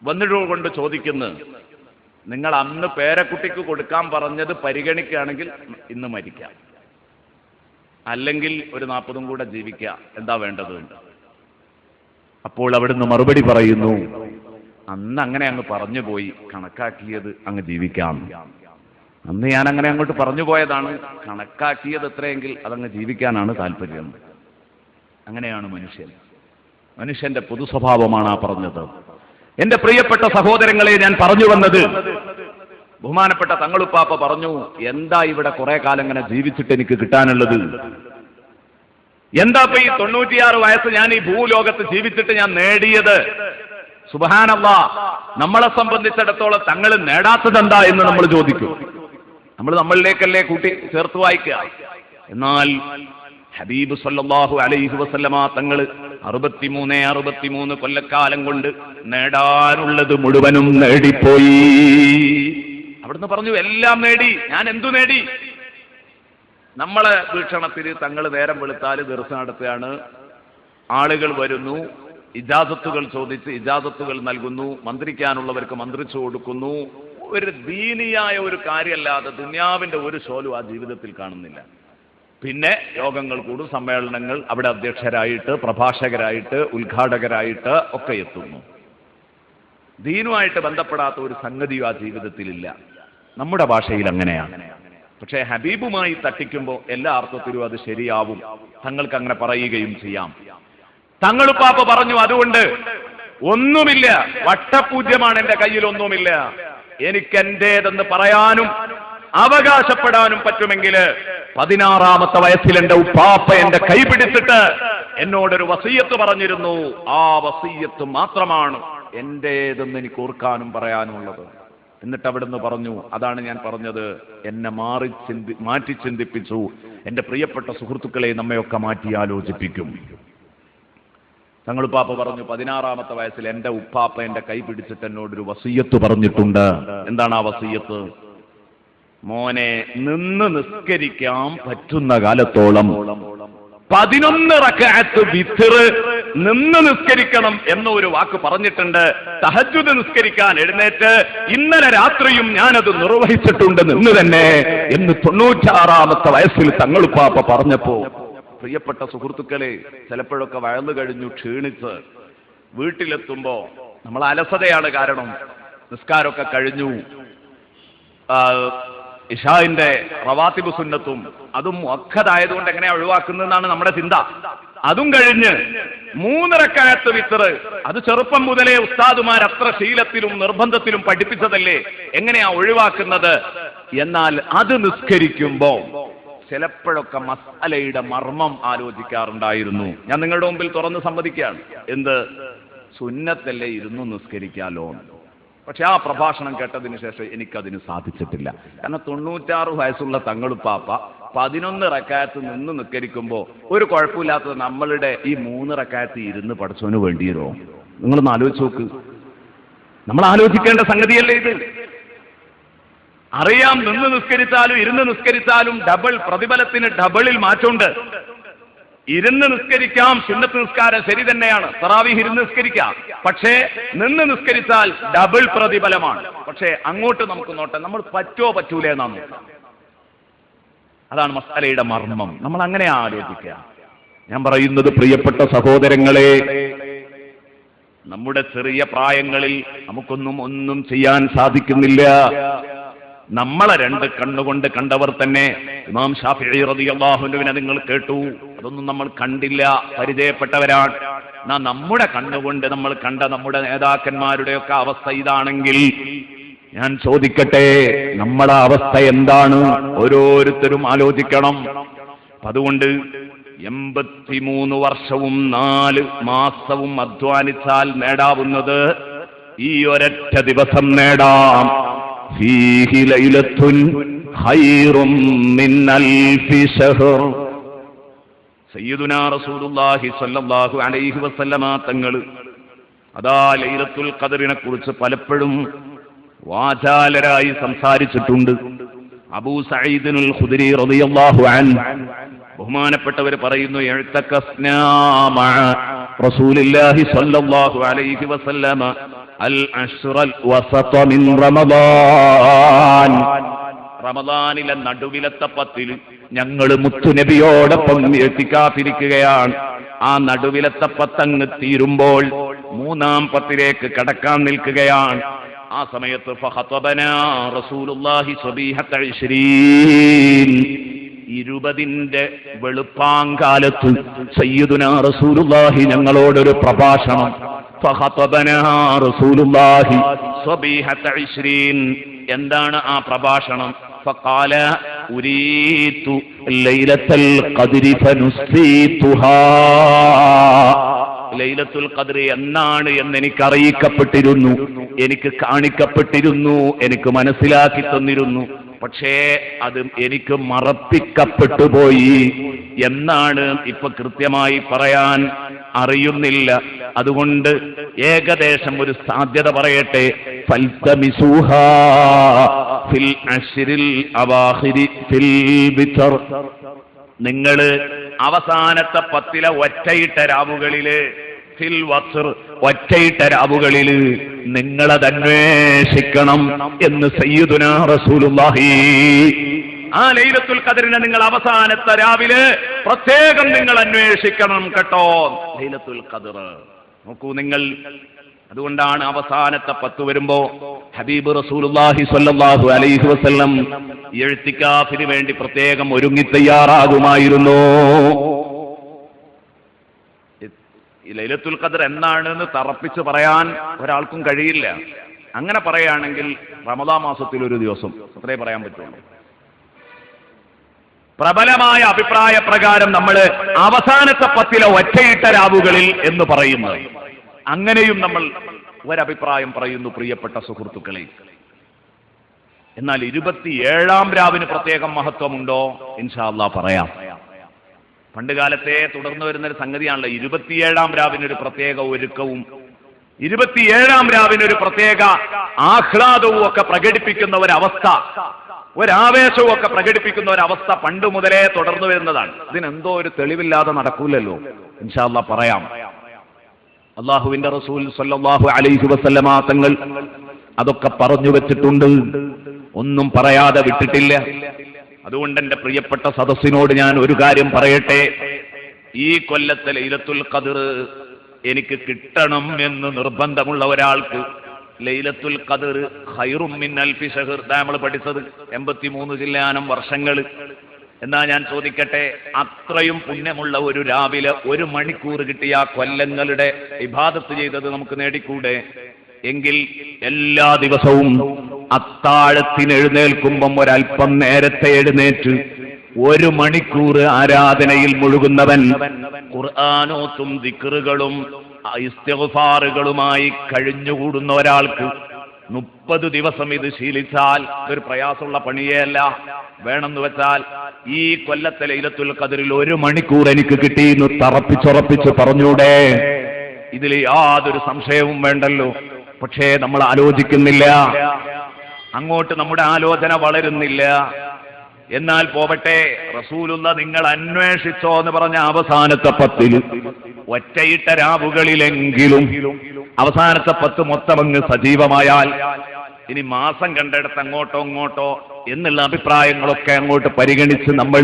വന്നിട്ടുകൊണ്ട് ചോദിക്കുന്നത്, നിങ്ങൾ അന്ന് പേരക്കുട്ടിക്ക് കൊടുക്കാൻ പറഞ്ഞത് പരിഗണിക്കുകയാണെങ്കിൽ ഇന്ന് മരിക്കാം, അല്ലെങ്കിൽ ഒരു 40 കൂടെ ജീവിക്കുക, എന്താ വേണ്ടത്? അപ്പോൾ അവിടുന്ന് മറുപടി പറയുന്നു, അന്ന് അങ്ങനെ അങ്ങ് പറഞ്ഞു പോയി, കണക്കാക്കിയത് അങ്ങ് ജീവിക്കാം. അന്ന് ഞാൻ അങ്ങനെ അങ്ങോട്ട് പറഞ്ഞു പോയതാണ്, കണക്കാക്കിയത് എത്രയെങ്കിൽ അതങ്ങ് ജീവിക്കാനാണ് താല്പര്യം. അങ്ങനെയാണ് മനുഷ്യന്റെ പൊതു സ്വഭാവമാണ് ആ പറഞ്ഞത്. എന്റെ പ്രിയപ്പെട്ട സഹോദരങ്ങളെ, ഞാൻ പറഞ്ഞു വന്നത്, ബഹുമാനപ്പെട്ട തങ്ങളുപ്പാപ്പ പറഞ്ഞു, എന്താ ഇവിടെ കുറെ കാലം ഇങ്ങനെ ജീവിച്ചിട്ട് എനിക്ക് കിട്ടാനുള്ളത്? എന്താ ഇപ്പൊ ഈ 96 വയസ്സ് ഞാൻ ഈ ഭൂലോകത്ത് ജീവിച്ചിട്ട് ഞാൻ നേടിയത്? സുബ്ഹാനല്ലാഹ്, നമ്മളെ സംബന്ധിച്ചിടത്തോളം തങ്ങൾ നേടാത്തത് എന്താ എന്ന് നമ്മൾ ചോദിക്കും. നമ്മളിലേക്കല്ലേ കൂട്ടി ചേർത്ത് വായിക്കുക. എന്നാൽ ഹബീബ് സല്ലല്ലാഹു അലൈഹി വസല്ലമ തങ്ങൾ 63 കൊല്ലക്കാലം കൊണ്ട് നേടാനുള്ളത് മുഴുവനും നേടിപ്പോയി. അവിടുന്ന് പറഞ്ഞു, എല്ലാം നേടി. ഞാൻ എന്തു നേടി? നമ്മളെ വീക്ഷണത്തിൽ തങ്ങൾ നേരം വെളുത്താൽ ദർശനം നടത്തുകയാണ്, ആളുകൾ വരുന്നു, ഇജാസത്തുകൾ ചോദിച്ച് ഇജാസത്തുകൾ നൽകുന്നു, മന്ത്രിക്കാനുള്ളവർക്ക് മന്ത്രിച്ചു കൊടുക്കുന്നു. ഒരു ദീനിയായ ഒരു കാര്യമല്ലാതെ ദുനിയാവിന്റെ ഒരു ഷോലും ആ ജീവിതത്തിൽ കാണുന്നില്ല. പിന്നെ യോഗങ്ങൾ കൂടും, സമ്മേളനങ്ങൾ, അവിടെ അധ്യക്ഷരായിട്ട്, പ്രഭാഷകരായിട്ട്, ഉദ്ഘാടകരായിട്ട് ഒക്കെ എത്തുന്നു. ദീനുമായിട്ട് ബന്ധപ്പെടാത്ത ഒരു സംഗതിയും ആ ജീവിതത്തിലില്ല. നമ്മുടെ ഭാഷയിൽ അങ്ങനെയാണ്. പക്ഷേ ഹബീബുമായി തട്ടിക്കുമ്പോൾ എല്ലാ അർത്ഥത്തിലും അത് ശരിയാവും. തങ്ങൾക്ക് അങ്ങനെ പറയുകയും ചെയ്യാം. തങ്ങളുപ്പാപ്പ പറഞ്ഞു, അതുകൊണ്ട് ഒന്നുമില്ല, വട്ടപൂജ്യമാണ് എന്റെ കയ്യിൽ, ഒന്നുമില്ല. എനിക്ക് എന്റേതെന്ന് പറയാനും അവകാശപ്പെടാനും പറ്റുമെങ്കിൽ 16-ാമത്തെ വയസ്സിൽ എന്റെ ഉപ്പാപ്പ എന്റെ കൈ പിടിച്ചിട്ട് എന്നോടൊരു വസിയ്യത്ത് പറഞ്ഞിരുന്നു. ആ വസിയ്യത്ത് മാത്രമാണ് എന്റേതെന്ന് എനിക്ക് ഓർക്കാനും പറയാനുമുള്ളത്. എന്നിട്ട് അവിടുന്ന് പറഞ്ഞു, അതാണ് ഞാൻ പറഞ്ഞത്, എന്നെ മാറ്റി ചിന്തിപ്പിച്ചു. എന്റെ പ്രിയപ്പെട്ട സുഹൃത്തുക്കളെ നമ്മയൊക്കെ മാറ്റി ആലോചിപ്പിക്കും. തങ്ങളുപ്പാപ്പ പറഞ്ഞു, 16-ാമത്തെ വയസ്സിൽ എന്റെ ഉപ്പാപ്പ എന്റെ കൈ പിടിച്ചിട്ട് എന്നോടൊരു വസിയ്യത്ത് പറഞ്ഞിട്ടുണ്ട്. എന്താണ് ആ വസിയ്യത്ത്? മോനെ, നിന്ന് നിസ്കരിക്കാൻ പറ്റുന്ന കാലത്തോളം 11 റക്അത്ത് വിത്ർ നിന്ന് നിസ്കരിക്കണം എന്നൊരു വാക്ക് പറഞ്ഞിട്ടുണ്ട്. തഹജ്ജുദ് നിസ്കരിക്കാൻ എഴുന്നേറ്റ് ഇന്നലെ രാത്രിയും ഞാനത് നിർവഹിച്ചിട്ടുണ്ട് നിന്ന് തന്നെ എന്ന് 96-ാമത്തെ വയസ്സിൽ തങ്ങളുപ്പാപ്പ പറഞ്ഞപ്പോ, പ്രിയപ്പെട്ട സുഹൃത്തുക്കളെ, ചിലപ്പോഴൊക്കെ വയന്നു കഴിഞ്ഞു ക്ഷീണിച്ച് വീട്ടിലെത്തുമ്പോ നമ്മൾ അലസതയാണ് കാരണം. നിസ്കാരമൊക്കെ കഴിഞ്ഞു, ഇശാഇന്റെ റവാത്തിബ് സുന്നത്തും അതും മുഅക്കദായതുകൊണ്ട് എങ്ങനെയാ ഒഴിവാക്കുന്നതെന്നാണ് നമ്മുടെ ചിന്ത. അതും കഴിഞ്ഞ് 3 റക്അത്ത് വിത്ർ, അത് ചെറുപ്പം മുതലേ ഉസ്താദുമാർ അത്ര ശീലത്തിലും നിർബന്ധത്തിലും പഠിപ്പിച്ചതല്ലേ, എങ്ങനെയാ ഒഴിവാക്കുന്നത്? എന്നാൽ അത് നിസ്കരിക്കുമ്പോ ചിലപ്പോഴൊക്കെ മസ്അലയുടെ മർമ്മം ആലോചിക്കാറുണ്ടായിരുന്നു. ഞാൻ നിങ്ങളുടെ മുമ്പിൽ തുറന്ന് സമ്മതിക്കുകയാണ്, എന്ത് സുന്നത്തല്ലേ ഇരുന്നു നിസ്കരിക്കാലോ. പക്ഷെ ആ പ്രഭാഷണം കേട്ടതിന് ശേഷം എനിക്കതിന് സാധിച്ചിട്ടില്ല. കാരണം 96 വയസ്സുള്ള തങ്ങളുപ്പാപ്പ 11 റക്അത്ത് നിന്ന് നിസ്കരിക്കുമ്പോൾ ഒരു കുഴപ്പമില്ലാത്തത് നമ്മളുടെ ഈ 3 റക്അത്ത് ഇരുന്ന് പഠിച്ചവന് വേണ്ടിയോ? നിങ്ങളൊന്ന് ആലോചിച്ച് നോക്ക്. നമ്മൾ ആലോചിക്കേണ്ട സംഗതിയല്ലേ ഇത്? അറിയാം, നിന്ന് നിസ്കരിച്ചാലും ഇരുന്ന് നിസ്കരിച്ചാലും ഡബിൾ പ്രതിഫലത്തിന് ഡബിളിൽ മാറ്റമുണ്ട്. ഇരുന്ന് നിസ്കരിക്കാം, സുന്നത്ത് നിസ്കാരം ശരി തന്നെയാണ്, തറാവീഹ് ഇരുന്ന് നിസ്കരിക്കാം. പക്ഷേ നിന്ന് നിസ്കരിച്ചാൽ ഡബിൾ പ്രതിഫലമാണ്. പക്ഷേ അങ്ങോട്ട് നമുക്ക് നോട്ടെ, നമ്മൾ പറ്റൂലേ എന്നാണ്. അതാണ് മസ്അലയുടെ മർമ്മം. നമ്മൾ അങ്ങനെ ആലോചിക്കുക. ഞാൻ പറയുന്നത്, പ്രിയപ്പെട്ട സഹോദരങ്ങളെ, നമ്മുടെ ചെറിയ പ്രായങ്ങളിൽ ഒന്നും ചെയ്യാൻ സാധിക്കുന്നില്ല. നമ്മളെ 2 കണ്ണുകൊണ്ട് കണ്ടവർ തന്നെ ഇമാം ശാഫിഈ റളിയല്ലാഹു അൻഹുവിനെ നിങ്ങൾ കേട്ടു. അതൊന്നും നമ്മൾ കണ്ടില്ല, പരിചയപ്പെട്ടവരാണ്. നമ്മുടെ കണ്ണുകൊണ്ട് നമ്മൾ കണ്ട നമ്മുടെ നേതാക്കന്മാരുടെയൊക്കെ അവസ്ഥ ഇതാണെങ്കിൽ ഞാൻ ചോദിക്കട്ടെ, നമ്മുടെ അവസ്ഥ എന്താണ്? ഓരോരുത്തരും ആലോചിക്കണം. അതുകൊണ്ട് 83 വർഷവും 4 മാസവും അധ്വാനിച്ചാൽ നേടാവുന്നത് ഈ ഒരൊറ്റ ദിവസം നേടാം. ഫീഹി ലൈലത്തുൻ ഖൈറും മിൻ അൽഫി ശഹർ. സയ്യിദുനാ റസൂലുള്ളാഹി സ്വല്ലല്ലാഹു അലൈഹി വസല്ലമ തങ്ങൾ അതാ ലൈലത്തുൽ ഖദറിനെ കുറിച്ച് പലപ്പോഴും വാചാലരായി സംസാരിച്ചിട്ടുണ്ട്. അബൂ സഈദുൽ ഖുദരി റളിയല്ലാഹു അൻഹു ബഹുമാനപ്പെട്ടവർ പറയുന്നു, ഇഅ്തഖസ്നാ മഅ റസൂലില്ലാഹി സ്വല്ലല്ലാഹു അലൈഹി വസല്ലമ അൽ-അശ്റൽ വസത മിൻ റമദാൻ. റമദാനിലെ നടുവിലത്തെ 10 ഞങ്ങൾ മുത്തുനബിയോടൊപ്പം ഇഅ്തികാഫിരിക്കുകയാണ്. ആ നടുവിലത്തെ 10 തീരുമ്പോൾ 3-ാം 10ലേക്ക് കടക്കാൻ നിൽക്കുകയാണ്. ആ സമയത്ത് ഫഖതബനാ റസൂലുള്ളാഹി സ്വബീഹത 20 വെളുപ്പാങ്കാലത്ത് സയ്യിദുനാ റസൂലുള്ളാഹി ഞങ്ങളോടൊരു പ്രഭാഷണം. ഫഖതബനാ റസൂലുള്ളാഹി സ്വബീഹത 20. എന്താണ് ആ പ്രഭാഷണം? ഫഖാല ഉരീതു ലൈലത്തുൽ ഖദ്രി ഫനുസ്സീതുഹാ. ലൈലത്തുൽ ഖദ്ർ എന്നാണ് എന്ന് എനിക്ക് അറിയിക്കപ്പെട്ടിരുന്നു, എനിക്ക് കാണിക്കപ്പെട്ടിരുന്നു, എനിക്ക് മനസ്സിലാക്കി തന്നിരുന്നു. പക്ഷേ അത് എനിക്ക് മറപ്പിക്കപ്പെട്ടു പോയി. എന്നാണ് ഇപ്പൊ കൃത്യമായി പറയാൻ അറിയുന്നില്ല. അതുകൊണ്ട് ഏകദേശം ഒരു സാധ്യത പറയട്ടെ. ഫൽതമിസൂഹാ ഫിൽ അശ്രിൽ അവാഖിരി ഫിൽ ബിതർ. നിങ്ങൾ അവസാനത്തെ 10 ഒറ്റയിട്ട രാവുകളില്, ഫിൽ വത്ർ ഒറ്റയിട്ട രാവുകളിൽ നിങ്ങളത് അന്വേഷിക്കണം എന്ന് സയ്യിദുനാ റസൂലുള്ളാഹി. ആ ലൈലത്തുൽ ഖദറിനെ നിങ്ങൾ അവസാനത്തെ രാവിലെ പ്രത്യേകം നിങ്ങൾ അന്വേഷിക്കണം കേട്ടോ. ലൈലത്തുൽ ഖദർ നോക്കൂ നിങ്ങൾ. അതുകൊണ്ടാണ് അവസാനത്തെ 10 വരുമ്പോ ഹബീബ് റസൂലുള്ളാഹി സ്വല്ലല്ലാഹു അലൈഹി വസല്ലം ഇഅ്തികാഫിന് വേണ്ടി പ്രത്യേകം ഒരുങ്ങി തയ്യാറാകുമായിരുന്നു. ഈ ലൈലത്തുൽ ഖദർ എന്നാണെന്ന് തറപ്പിച്ച് പറയാൻ ഒരാൾക്കും കഴിയില്ല. അങ്ങനെ പറയുകയാണെങ്കിൽ റമദാൻ മാസത്തിൽ ഒരു ദിവസം അത്രേ പറയാൻ പറ്റുള്ളൂ. പ്രബലമായ അഭിപ്രായ പ്രകാരം നമ്മൾ അവസാനത്തെ 10 ഒറ്റയിട്ട രാവുകളിൽ എന്ന് പറയുന്നത്. അങ്ങനെയും നമ്മൾ ഒരഭിപ്രായം പറയുന്നു പ്രിയപ്പെട്ട സുഹൃത്തുക്കളെ. എന്നാൽ 27-ാം രാവിന് പ്രത്യേകം മഹത്വമുണ്ടോ? ഇൻഷാ അല്ലാഹ് പറയാം. പണ്ട് കാലത്തെ തുടർന്നു വരുന്നൊരു സംഗതിയാണല്ലോ 27-ാം രാവിനൊരു പ്രത്യേക ഒരുക്കവും 27-ാം രാവിനൊരു പ്രത്യേക ആഹ്ലാദവും ഒക്കെ പ്രകടിപ്പിക്കുന്ന ഒരവസ്ഥ, ഒരാവേശവും ഒക്കെ പ്രകടിപ്പിക്കുന്ന ഒരവസ്ഥ പണ്ട് മുതലേ തുടർന്നു വരുന്നതാണ്. ഇതിനെന്തോ ഒരു തെളിവില്ലാതെ നടക്കൂലല്ലോ. ഇൻഷാ അല്ലാഹ് പറയാം. അല്ലാഹുവിന്റെ റസൂൽ സ്വല്ലല്ലാഹു അലൈഹി വസല്ലമ തങ്ങൾ അതൊക്കെ പറഞ്ഞു വെച്ചിട്ടുണ്ട്, ഒന്നും പറയാതെ വിട്ടിട്ടില്ല. അതുകൊണ്ട് എന്റെ പ്രിയപ്പെട്ട സദസ്സിനോട് ഞാൻ ഒരു കാര്യം പറയട്ടെ. ഈ കൊല്ലത്തെ ലൈലത്തുൽ ഖദർ എനിക്ക് കിട്ടണം എന്ന് നിർബന്ധമുള്ള ഒരാൾക്ക് ലൈലത്തുൽ ഖദർ ഖൈറും മിൻ അൽഫി ശഹർ നമ്മൾ പഠിച്ചത് 83 ചില്ലാനം വർഷങ്ങൾ. എന്നാ ഞാൻ ചോദിക്കട്ടെ, അത്രയും പുണ്യമുള്ള ഒരു രാവിലെ 1 മണിക്കൂർ കിട്ടിയ കൊല്ലങ്ങളുടെ ഇബാദത്ത് ചെയ്തത് നമുക്ക് നേടിക്കൂടെ? എങ്കിൽ എല്ലാ ദിവസവും അത്താഴത്തിന് എഴുന്നേൽക്കുമ്പം ഒരല്പം നേരത്തെ എഴുന്നേറ്റ് 1 മണിക്കൂർ ആരാധനയിൽ മുഴുകുന്നവൻ, ഖുർആനോത്തും ദിക്റുകളും ഇസ്തിഗ്ഫാറുകളുമായി കഴിഞ്ഞുകൂടുന്ന ഒരാൾക്ക് 30 ദിവസം ഇത് ശീലിച്ചാൽ ഒരു പ്രയാസമുള്ള പണിയേ അല്ല. വേണമെന്ന് വെച്ചാൽ ഈ കൊല്ലത്തെ ലൈലത്തുൽ ഖദറിൽ 1 മണിക്കൂർ എനിക്ക് കിട്ടിയെന്ന് തറപ്പിച്ചുറപ്പിച്ച് പറഞ്ഞൂടെ? ഇതിൽ യാതൊരു സംശയവും വേണ്ടല്ലോ. പക്ഷേ നമ്മൾ ആലോചിക്കുന്നില്ല, അങ്ങോട്ട് നമ്മുടെ ആലോചന വളരുന്നില്ല. എന്നാൽ പോവട്ടെ, റസൂലുള്ള നിങ്ങൾ അന്വേഷിച്ചോ എന്ന് പറഞ്ഞ അവസാനത്തെ 10 ഒറ്റയിട്ട രാവുകളിലെങ്കിലും അവസാനത്തെ 10 മൊത്തം അങ്ങ് സജീവമായാൽ, ഇനി മാസം കണ്ടെടുത്ത് അങ്ങോട്ടോ ഇങ്ങോട്ടോ എന്നുള്ള അഭിപ്രായങ്ങളൊക്കെ അങ്ങോട്ട് പരിഗണിച്ച് നമ്മൾ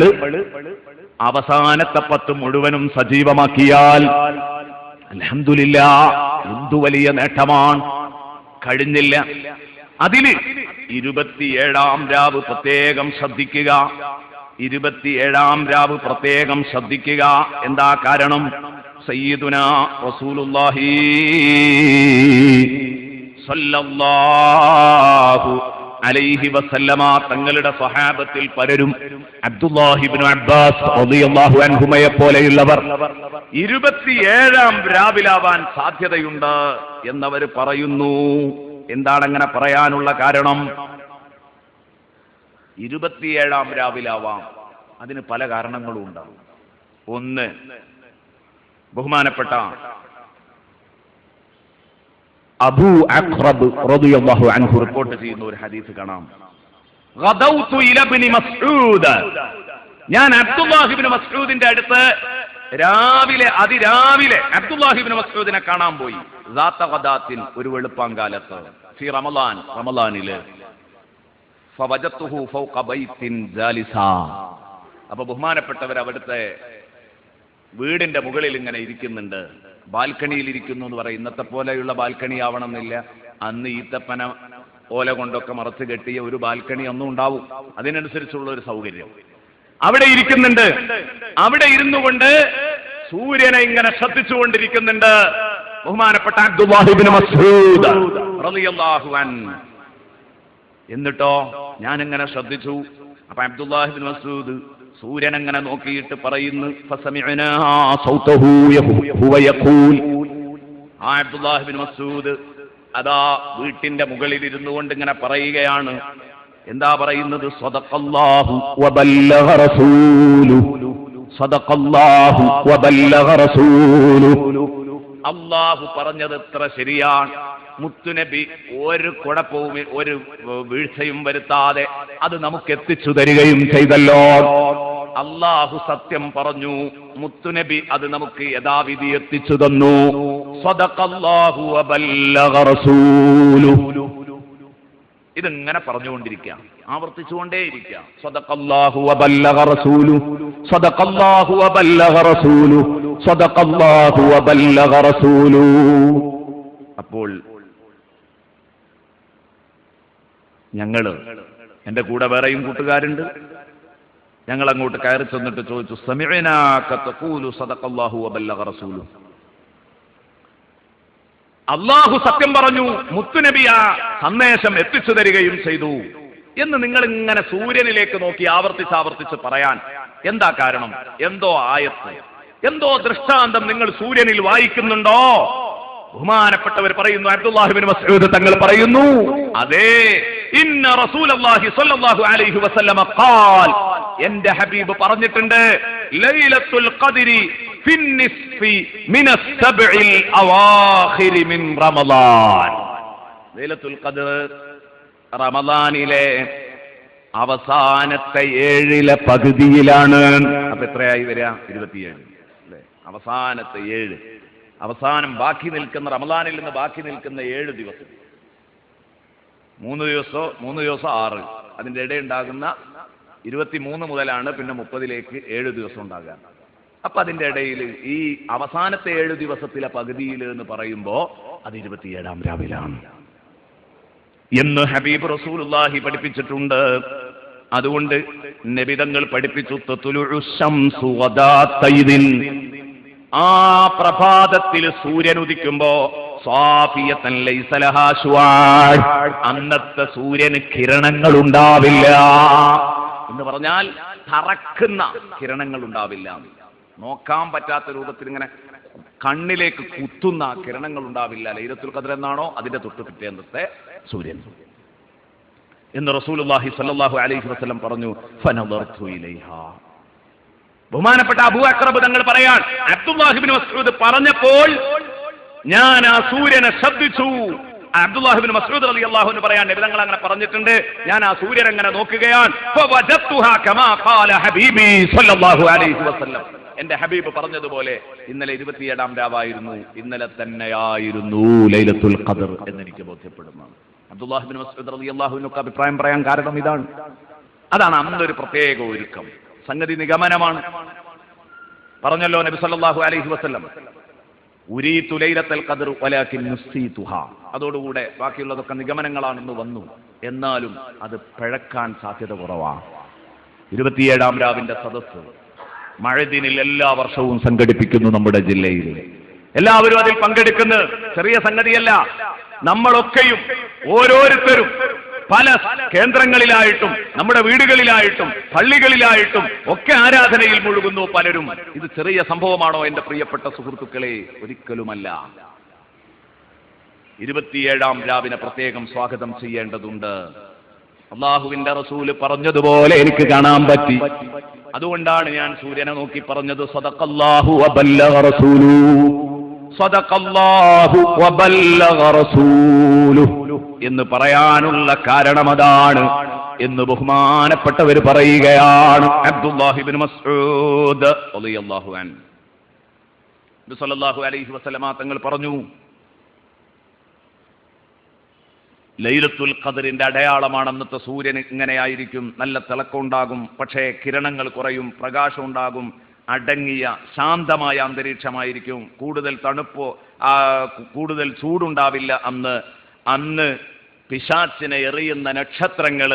അവസാനത്തെ 10 മുഴുവനും സജീവമാക്കിയാൽ അൽഹംദുലില്ലാഹ് എന്തു വലിയ നേട്ടമാണ്. കഴിഞ്ഞില്ല. അതില് 27-ാം രാവ് പ്രത്യേകം ശ്രദ്ധിക്കുക. 27-ാം രാവ് പ്രത്യേകം ശ്രദ്ധിക്കുക. എന്താ കാരണം? സയ്യിദുനാ റസൂലുള്ളാഹി സ്വല്ലല്ലാഹു അലൈഹി വസല്ലമ തങ്ങളുടെ സ്വഹാബത്തിൽ പലരും അബ്ദുല്ലാഹി ഇബ്നു അബ്ബാസ് റളിയല്ലാഹു അൻഹുമയെ പോലെയുള്ളവർ 27-ാം രാവിലാവാൻ സാധ്യതയുണ്ട് എന്നവർ പറയുന്നു. എന്താണ് അങ്ങനെ പറയാനുള്ള കാരണം? 27-ാം രാവിലാവാം. അതിന് പല കാരണങ്ങളും ഉണ്ടാവും. ഒന്ന്, ബഹുമാനപ്പെട്ട അബൂ അഖ്റബ് റളിയല്ലാഹു അൻഹു റിപ്പോർട്ട് ചെയ്യുന്ന ഒരു ഹദീസ് കാണാം. ഗദൗതു ഇല ഇബ്നു മസ്ഊദ്, ഞാൻ അബ്ദുല്ലാഹി ഇബ്നു മസ്ഊദിന്റെ അടുത്ത് അതിരാവിലെ അബ്ദുല്ലാഹി ഇബ്നു മസ്ഊദിനെ കാണാൻ പോയി. ദാത ഗദാത്തിൻ, ഒരു വെളുപ്പാങ്കാലത്ത്, ഫി റമളാനില്. ഫവജത്തുഹു ഫൗഖ ബൈത്തിൻ ജാലിസാ. അപ്പൊ ബഹുമാനപ്പെട്ടവർ അവിടുത്തെ വീടിന്റെ മുകളിൽ ഇങ്ങനെ ഇരിക്കുന്നുണ്ട്. ബാൽക്കണിയിൽ ഇരിക്കുന്നു എന്ന് പറയും. ഇന്നത്തെ പോലെയുള്ള ബാൽക്കണി ആവണമെന്നില്ല. അന്ന് ഈത്തപ്പന ഓല കൊണ്ടൊക്കെ മറച്ചു കെട്ടിയ ഒരു ബാൽക്കണി ഒന്നും ഉണ്ടാവും. അതിനനുസരിച്ചുള്ള ഒരു സൗകര്യം അവിടെ ഇരിക്കുന്നുണ്ട്. അവിടെ ഇരുന്നു കൊണ്ട് സൂര്യനെ ഇങ്ങനെ ശ്രദ്ധിച്ചുകൊണ്ടിരിക്കുന്നുണ്ട് ബഹുമാനപ്പെട്ട അബ്ദുല്ലാഹി ഇബ്നു മസ്ഊദ് റളിയല്ലാഹു അൻഹു. എന്നിട്ടോ ഞാനിങ്ങനെ ശ്രദ്ധിച്ചു. അപ്പൊ അബ്ദുല്ലാഹി ഇബ്നു മസ്ഊദ് സൂര്യൻ അങ്ങനെ നോക്കിയിട്ട് പറയുന്നു, ഫസമിഅനാ സൗതഹു ഹുവ യഖൂൽ. ആ അബ്ദുല്ലാഹി ഇബ്നു മസ്ഊദ് അതാ വീട്ടിന്റെ മുകളിൽ ഇരുന്നു കൊണ്ട് ഇങ്ങനെ പറയുകയാണ്. എന്താ പറയുന്നത്? സദഖല്ലാഹു വബല്ലഗ റസൂലുഹു സദഖല്ലാഹു വബല്ലഗ റസൂലുഹു. അല്ലാഹു പറഞ്ഞത് എത്ര ശരിയാണ്. മുത്തുനബി ഒരു കുഴപ്പവും ഒരു വീഴ്ചയും വരുത്താതെ അത് നമുക്ക് എത്തിച്ചു തരികയും ചെയ്തല്ലോ. അല്ലാഹു സത്യം പറഞ്ഞു, മുത്തുനബി അത് നമുക്ക് യഥാവിധി എത്തിച്ചു തന്നു. സദഖല്ലാഹു വബല്ലഗ റസൂലുഹു. ഇതിങ്ങനെ പറഞ്ഞുകൊണ്ടിരിക്കുക, ആവർത്തിച്ചുകൊണ്ടേയിരിക്കുക. സദഖല്ലാഹു വബല്ലഗ റസൂലുഹു, സദഖല്ലാഹു വബല്ലഗ റസൂലുഹു, സദഖല്ലാഹു വബല്ലഗ റസൂലുഹു. അപ്പോൾ ഞങ്ങള്, എന്റെ കൂടെ വേറെയും കൂട്ടുകാരുണ്ട്, ഞങ്ങൾ അങ്ങോട്ട് കയറി ചെന്നിട്ട് ചോദിച്ചു, സമിഅനാക തഖൂലു സദഖല്ലാഹു വബല്ലഗ റസൂലുഹു. അല്ലാഹു സത്യം പറഞ്ഞു, മുത്തുനബി ആ സന്ദേശം എത്തിച്ചു തരികയും ചെയ്തു എന്ന് നിങ്ങൾ ഇങ്ങനെ സൂര്യനിലേക്ക് നോക്കി ആവർത്തിച്ച് പറയാൻ എന്താ കാരണം? എന്തോ ആയത്ത്, എന്തോ ദൃഷ്ടാന്തം നിങ്ങൾ സൂര്യനിൽ വായിക്കുന്നുണ്ടോ? ബഹുമാനപ്പെട്ടവർ പറയുന്നു, അബ്ദുല്ലാഹി ഇബ്നു മസ്ഊദ് തങ്ങൾ പറയുന്നു, അതെ, ഇന്ന റസൂലുള്ളാഹി സ്വല്ലല്ലാഹു അലൈഹി വസല്ലമ ഖാൽ, എന്റെ ഹബീബ് പറഞ്ഞിട്ടുണ്ട്, ലൈലത്തുൽ ഖദ്രി ഫിന്നിസ്ഫി മിനസ് സബ്ഇൽ അവാഖിരി മിൻ റമളാൻ. ലൈലത്തുൽ ഖദ്ർ റമളാനിലെ അവസാനത്തെ 7 പകുതിയിലാണ്. അപ്പൊ എത്രയായി വരിക? 27 അല്ലേ? അവസാനത്തെ 7, അവസാനം ബാക്കി നിൽക്കുന്ന, റമളാനിൽ നിന്ന് ബാക്കി നിൽക്കുന്ന 7 ദിവസം, 3 ദിവസം 6, അതിൻ്റെ ഇടയുണ്ടാകുന്ന 23 മുതലാണ് പിന്നെ 30ലേക്ക് 7 ദിവസം ഉണ്ടാകുക. അപ്പൊ അതിന്റെ ഇടയിൽ ഈ അവസാനത്തെ 7 ദിവസത്തിലെ പകുതിയിൽ എന്ന് പറയുമ്പോ അത് 27-ാം രാവിലാണ് എന്ന് ഹബീബ് റസൂലുള്ളാഹി പഠിപ്പിച്ചിട്ടുണ്ട്. അതുകൊണ്ട് നബിതങ്ങൾ പഠിപ്പിച്ചു, തത്ലുഉ ശംസു ഗദാതൈദിൻ, ആ പ്രഭാതത്തിൽ സൂര്യൻ ഉദിക്കുമ്പോ സാഫിയതൻ ലൈസ ലഹാ ശുആ, അന്നത്തെ സൂര്യന് കിരണങ്ങൾ ഉണ്ടാവില്ല എന്ന് പറഞ്ഞാൽ തറക്കുന്ന കിരണങ്ങൾ ഉണ്ടാവില്ല, നോക്കാൻ പറ്റാത്ത രൂപത്തിൽ ഇങ്ങനെ കണ്ണിലേക്ക് കുത്തുന്ന കിരണങ്ങൾ ഉണ്ടാവില്ല. ലൈലത്തുൽ ഖദ്ർ എന്നാണോ അതിന്റെ തൊട്ട് പിറ്റേന്നത്തെ സൂര്യൻ എന്ന് റസൂലുള്ളാഹി സ്വല്ലല്ലാഹു അലൈഹി വസല്ലം പറഞ്ഞു. ഫനദർതു ഇലൈഹാ. ബഹുമാനപ്പെട്ട അബൂ അക്രബ് തങ്ങൾ പറയാൻ, അബ്ദുല്ലാഹി ഇബ്നു മസ്ഊദ് പറഞ്ഞപ്പോൾ ഞാൻ ആ സൂര്യനെ ശ്രദ്ധിച്ചു. അബ്ദുല്ലാഹി ഇബ്നു മസ്ഊദ് റളിയല്ലാഹു അൻഹു പറയാൻ, നബി തങ്ങൾ അങ്ങനെ പറഞ്ഞിട്ടുണ്ട്, ഞാൻ ആ സൂര്യനെ അങ്ങനെ നോക്കുകയാണ്. ഫവജത്തുഹാ കമാ ഖാല ഹബീബി സ്വല്ലല്ലാഹു അലൈഹി വസല്ലം, എന്റെ ഹബീബ് പറഞ്ഞതുപോലെ ഇന്നലെ 27-ാം രാവായിരുന്നു, ഇന്നലെ തന്നെയായിരുന്നു ലൈലത്തുൽ ഖദ്ർ എന്നെനിക്ക് ബോധ്യപ്പെടുന്നു. അബ്ദുല്ലാഹി ഇബ്നു മസ്ഊദ് റളിയല്ലാഹു അൻഹു അഭിപ്രായം പറയാൻ കാരണം ഇതാണ്. അതാണ് അന്നൊരു പ്രത്യേക ഒരുക്കം. സംഗതി നിഗമനമാണ്. പറഞ്ഞല്ലോ നബി സല്ലല്ലാഹു അലൈഹി വസല്ലം, ഉരീതു ലൈലത്തുൽ ഖദ്ർ വലാകിൻ നുസീതുഹാ. അതോടുകൂടെ ബാക്കിയുള്ളതൊക്കെ നിഗമനങ്ങളാണെന്ന് വന്നു. എന്നാലും അത് പിഴക്കാൻ സാധ്യത കുറവാണ്. 27-ാം രാവിന്റെ സദസ്സ് മഴദിനിൽ എല്ലാ വർഷവും സംഘടിപ്പിക്കുന്നു നമ്മുടെ ജില്ലയിൽ. എല്ലാവരും അതിൽ പങ്കെടുക്കുന്ന ചെറിയ സംഗതിയല്ല. നമ്മളൊക്കെയും ഓരോരുത്തരും പല കേന്ദ്രങ്ങളിലായിട്ടും നമ്മുടെ വീടുകളിലായിട്ടും പള്ളികളിലായിട്ടും ഒക്കെ ആരാധനയിൽ മുഴുകുന്നു പലരും. ഇത് ചെറിയ സംഭവമാണോ എന്റെ പ്രിയപ്പെട്ട സുഹൃത്തുക്കളെ? ഒരിക്കലുമല്ല. 27-ാം രാവിനെ പ്രത്യേകം സ്വാഗതം ചെയ്യേണ്ടതുണ്ട്. അല്ലാഹുവിന്റെ റസൂല് പറഞ്ഞതുപോലെ എനിക്ക് കാണാൻ പറ്റി. അതുകൊണ്ടാണ് ഞാൻ സൂര്യനെ നോക്കി പറഞ്ഞത്, സദഖല്ലാഹു വബല്ലഗ റസൂലുഹു, സദഖല്ലാഹു വബല്ലഗ റസൂലുഹു എന്ന് പറയാനുള്ള കാരണം അതാണ് എന്ന് ബഹുമാനപ്പെട്ടവർ പറയുകയാണ്. അബ്ദുല്ലാഹി ഇബ്നു മസ്ഊദ് റളിയല്ലാഹു അൻഹു നബി സല്ലല്ലാഹു അലൈഹി വസല്ലമ തങ്ങൾ പറഞ്ഞു, ലൈലത്തുൽ ഖദ്റിന്റെ അടയാളമാണ് അന്നത്തെ സൂര്യൻ. ഇങ്ങനെയായിരിക്കും, നല്ല തിളക്കമുണ്ടാകും, പക്ഷേ കിരണങ്ങൾ കുറയും, പ്രകാശം ഉണ്ടാകും, അടങ്ങിയ ശാന്തമായ അന്തരീക്ഷമായിരിക്കും, കൂടുതൽ തണുപ്പോ കൂടുതൽ ചൂടുണ്ടാവില്ല. അന്ന് പിശാചിനെ എറിയുന്ന നക്ഷത്രങ്ങൾ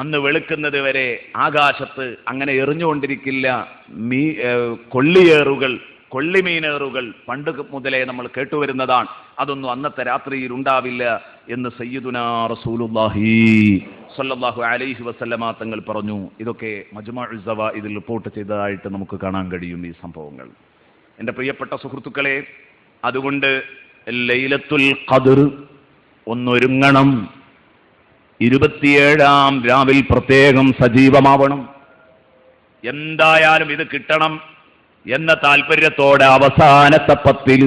അന്ന് വെളുക്കുന്നത് വരെ ആകാശത്ത് അങ്ങനെ എറിഞ്ഞുകൊണ്ടിരിക്കില്ല. കൊള്ളിമീനേറുകൾ പണ്ട് മുതലേ നമ്മൾ കേട്ടുവരുന്നതാണ്. അതൊന്നും അന്നത്തെ രാത്രിയിൽ ഉണ്ടാവില്ല എന്ന് സയ്യിദുനാ റസൂലുള്ളാഹി സ്വല്ലല്ലാഹു അലൈഹി വസല്ലമ തങ്ങൾ പറഞ്ഞു. ഇതൊക്കെ മജ്മുഉ സവാഇദിൽ റിപ്പോർട്ട് ചെയ്തതായിട്ട് നമുക്ക് കാണാൻ കഴിയും ഈ സംഭവങ്ങൾ. എൻ്റെ പ്രിയപ്പെട്ട സുഹൃത്തുക്കളെ, അതുകൊണ്ട് ലൈലത്തുൽ ഖദ്ർ ഒന്നൊരുങ്ങണം. 27-ാം രാവിൽ പ്രത്യേകം സജീവമാവണം. എന്തായാലും ഇത് കിട്ടണം. എന്ന താല്പര്യത്തോടെ അവസാനത്തെ 10